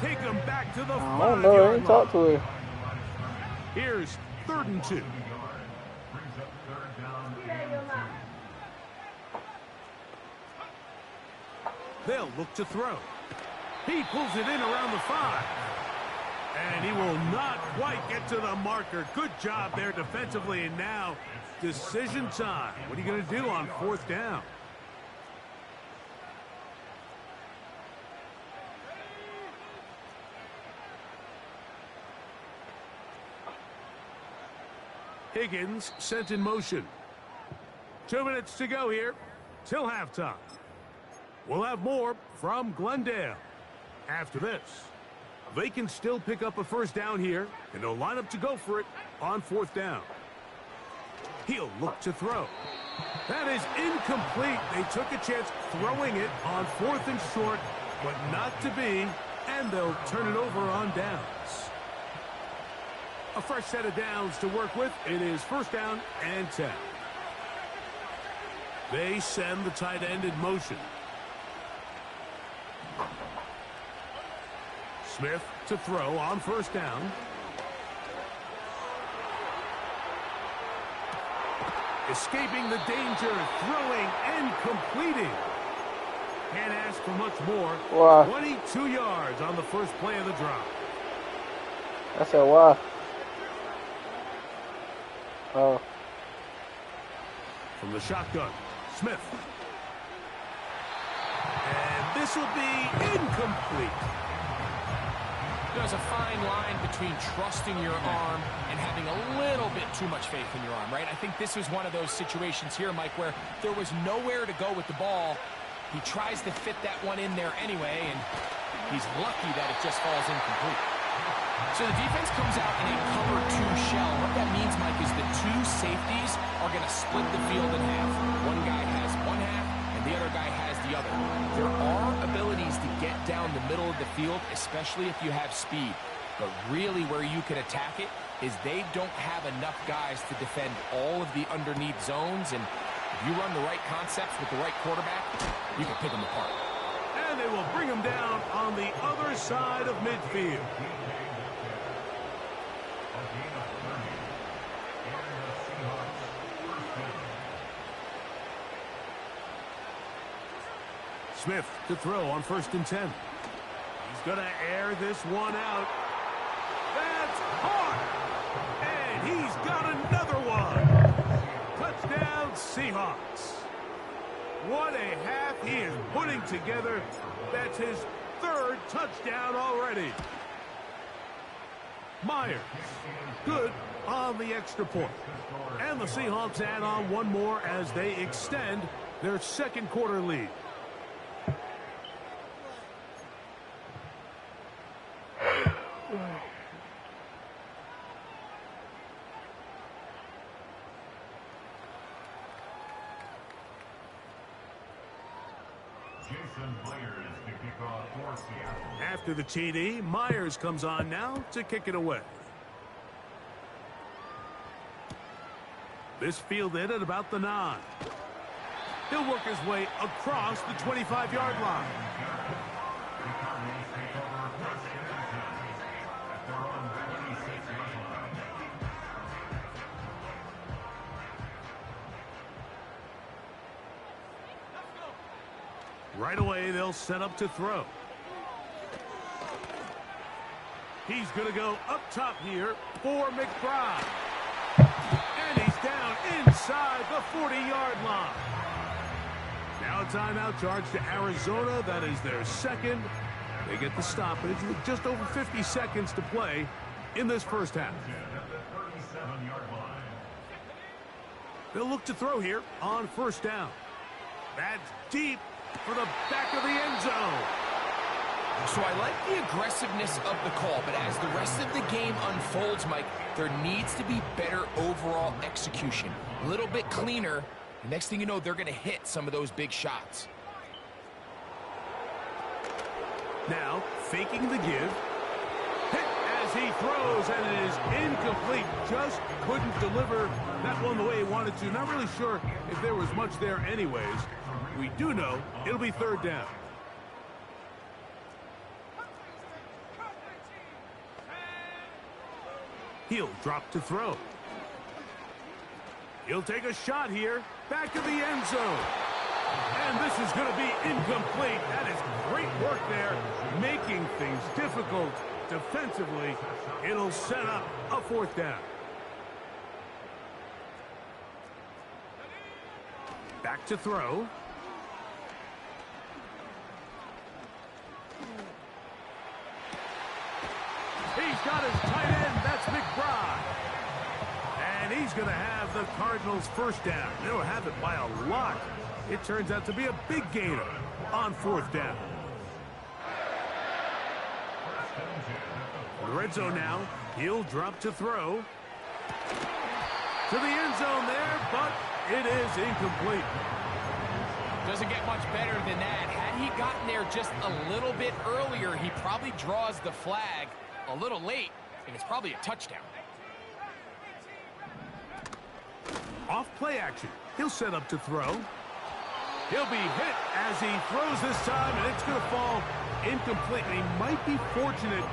S1: Take him back to the 5-yard line. Here's 3rd and 2. They'll look to throw. He pulls it in around the 5. And he will not quite get to the marker. Good job there defensively. And now decision time. What are you going to do on fourth down? Higgins sent in motion. 2 minutes to go here till halftime. We'll have more from Glendale after this. They can still pick up a first down here, and they'll line up to go for it on fourth down. He'll look to throw. That is incomplete. They took a chance throwing it on 4th and short, but not to be, and they'll turn it over on downs. A fresh set of downs to work with. It is first down and 10. They send the tight end in motion. Smith to throw on first down. Escaping the danger, throwing and completing. Can't ask for much more.
S4: Wow.
S1: 22 yards on the first play of the drive.
S4: That's a wow. Oh.
S1: From the shotgun, Smith. And this will be incomplete.
S2: There's a fine line between trusting your arm and having a little bit too much faith in your arm, right? I think this was one of those situations here, Mike, where there was nowhere to go with the ball. He tries to fit that one in there anyway, and he's lucky that it just falls incomplete. So the defense comes out in a cover 2 shell. What that means, Mike, is the 2 safeties are going to split the field in half. One guy has one half, and the other guy has the other. There are abilities to get down the middle of the field, especially if you have speed. But really where you can attack it is they don't have enough guys to defend all of the underneath zones. And if you run the right concepts with the right quarterback, you can pick them apart.
S1: And they will bring him down on the other side of midfield. Smith to throw on first and 10. He's going to air this one out. That's hard. And he's got another one. Touchdown, Seahawks. What a half he is putting together. That's his 3rd touchdown already. Myers, good on the extra point. And the Seahawks add on one more as they extend their 2nd quarter lead. After the TD, Myers comes on now to kick it away. This fielded at about the 9. He'll work his way across the 25-yard line. Right away, they'll set up to throw. He's going to go up top here for McBride. And he's down inside the 40-yard line. Now a timeout charge to Arizona. That is their 2nd. They get the stoppage with just over 50 seconds to play in this first half. They'll look to throw here on first down. That's deep for the back of the end zone.
S2: So I like the aggressiveness of the call, but as the rest of the game unfolds, Mike, there needs to be better overall execution. A little bit cleaner. The next thing you know, they're going to hit some of those big shots.
S1: Now, faking the give. Hit as he throws, and it is incomplete. Just couldn't deliver that one the way he wanted to. Not really sure if there was much there anyways. We do know it'll be 3rd down. He'll drop to throw. He'll take a shot here. Back of the end zone. And this is going to be incomplete. That is great work there, making things difficult defensively. It'll set up a 4th down. Back to throw. He's got his tight end. That's McBride. And he's going to have the Cardinals' 1st down. They'll have it by a lot. It turns out to be a big gainer on 4th down. The red zone now. He'll drop to throw. To the end zone there, but it is incomplete.
S2: Doesn't get much better than that. Had he gotten there just a little bit earlier, he probably draws the flag a little late, and it's probably a touchdown.
S1: Off play action. He'll set up to throw. He'll be hit as he throws this time, and it's going to fall incomplete. He might be fortunate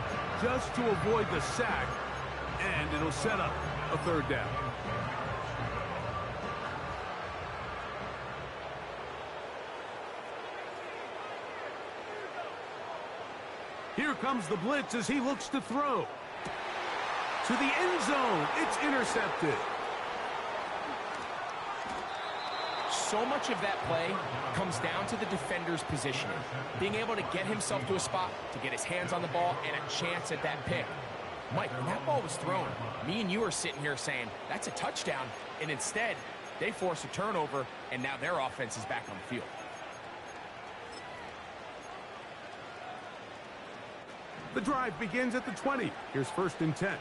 S1: just to avoid the sack, and it'll set up a third down. Here comes the blitz as he looks to throw. To the end zone. It's intercepted.
S2: So much of that play comes down to the defender's positioning. Being able to get himself to a spot, to get his hands on the ball, and a chance at that pick. Mike, when that ball was thrown, me and you are sitting here saying, that's a touchdown. And instead, they force a turnover, and now their offense is back on the field.
S1: The drive begins at the 20. Here's 1st and 10.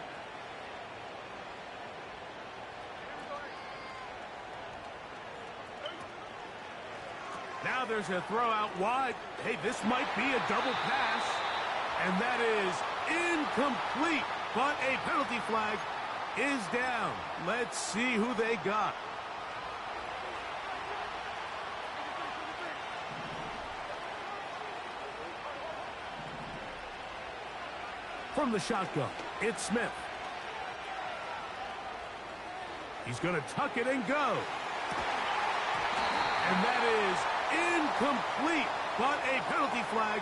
S1: Now there's a throw out wide. Hey, this might be a double pass. And that is incomplete. But a penalty flag is down. Let's see who they got. From the shotgun, it's Smith. He's going to tuck it and go. And that is incomplete, but a penalty flag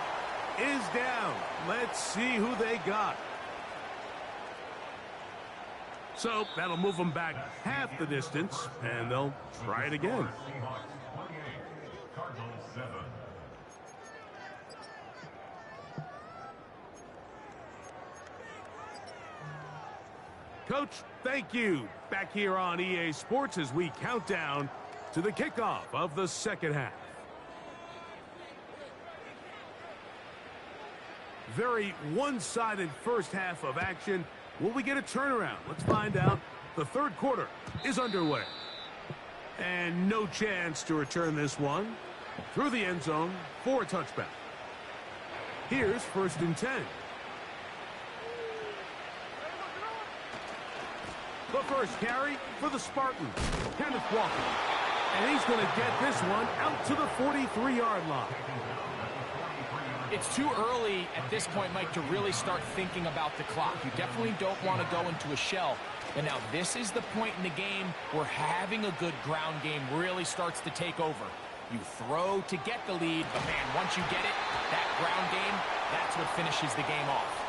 S1: is down. Let's see who they got. So that'll move them back half the distance, and they'll try it again. Coach, thank you. Back here on EA Sports as we count down to the kickoff of the second half. Very one-sided first half of action. Will we get a turnaround? Let's find out. The third quarter is underway. And no chance to return this one. Through the end zone for a touchback. Here's 1st and 10. The first carry for the Spartans, Kenneth Walker. And he's going to get this one out to the 43-yard line.
S2: It's too early at this point, Mike, to really start thinking about the clock. You definitely don't want to go into a shell. And now this is the point in the game where having a good ground game really starts to take over. You throw to get the lead, but man, once you get it, that ground game, that's what finishes the game off.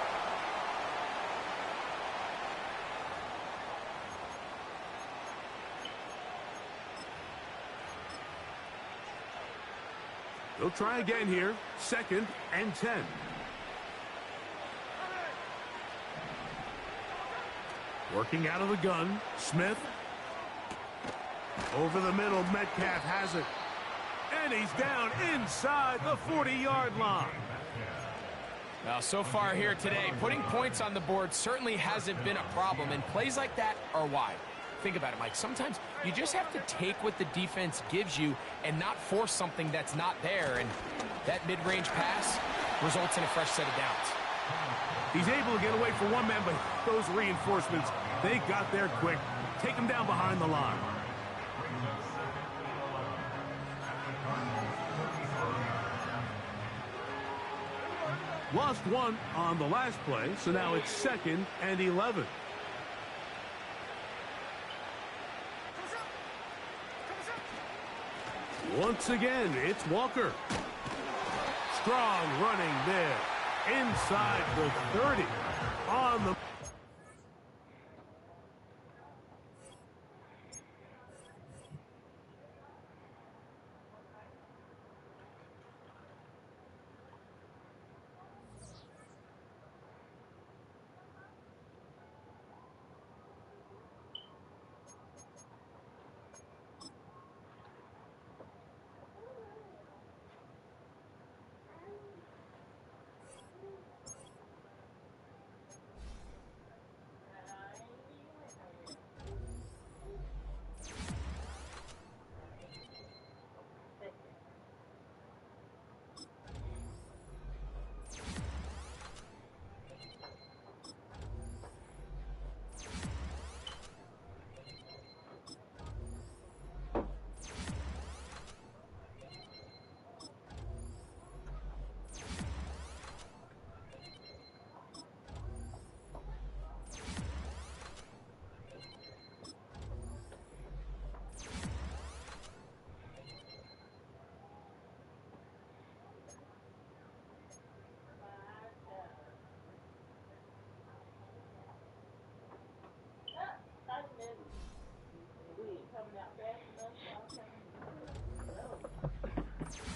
S1: They'll try again here. 2nd and 10. Working out of the gun. Smith. Over the middle. Metcalf has it. And he's down inside the 40-yard line.
S2: Well, so far here today, putting points on the board certainly hasn't been a problem. And plays like that are why. Think about it, Mike. Sometimes you just have to take what the defense gives you and not force something that's not there. And that mid-range pass results in a fresh set of downs.
S1: He's able to get away for one man, but those reinforcements, they got there quick. Take him down behind the line. Lost one on the last play, so now it's 2nd and 11. Once again, it's Walker. Strong running there. Inside the 30. On the...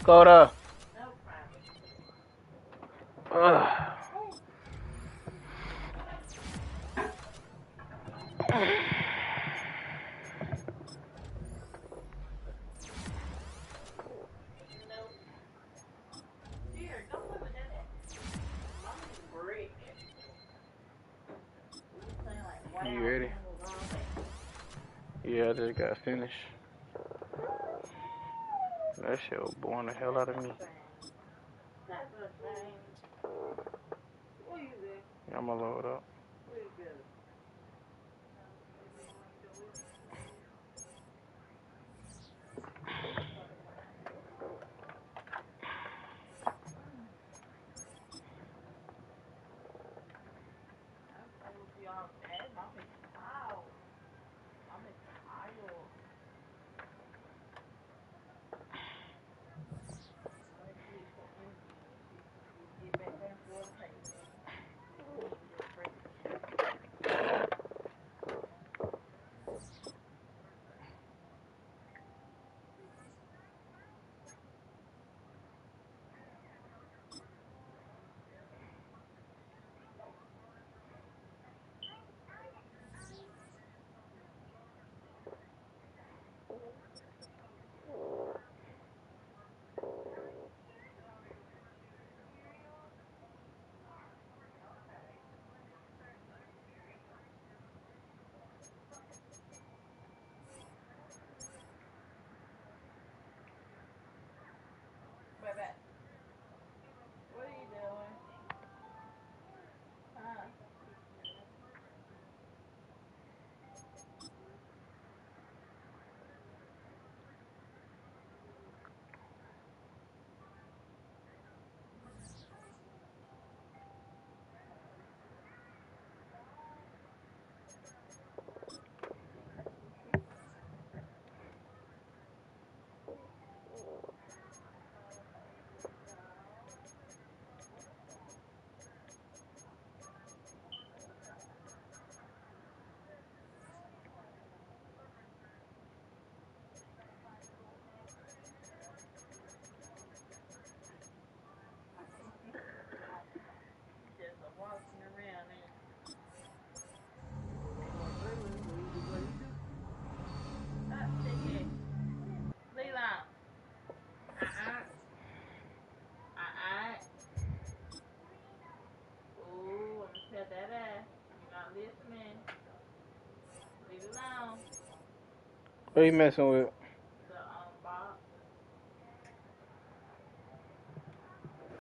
S4: go there. Ugh. You ready? Yeah, I just got finished. That shit was boring the hell out of me. I'ma load up. What you messing with?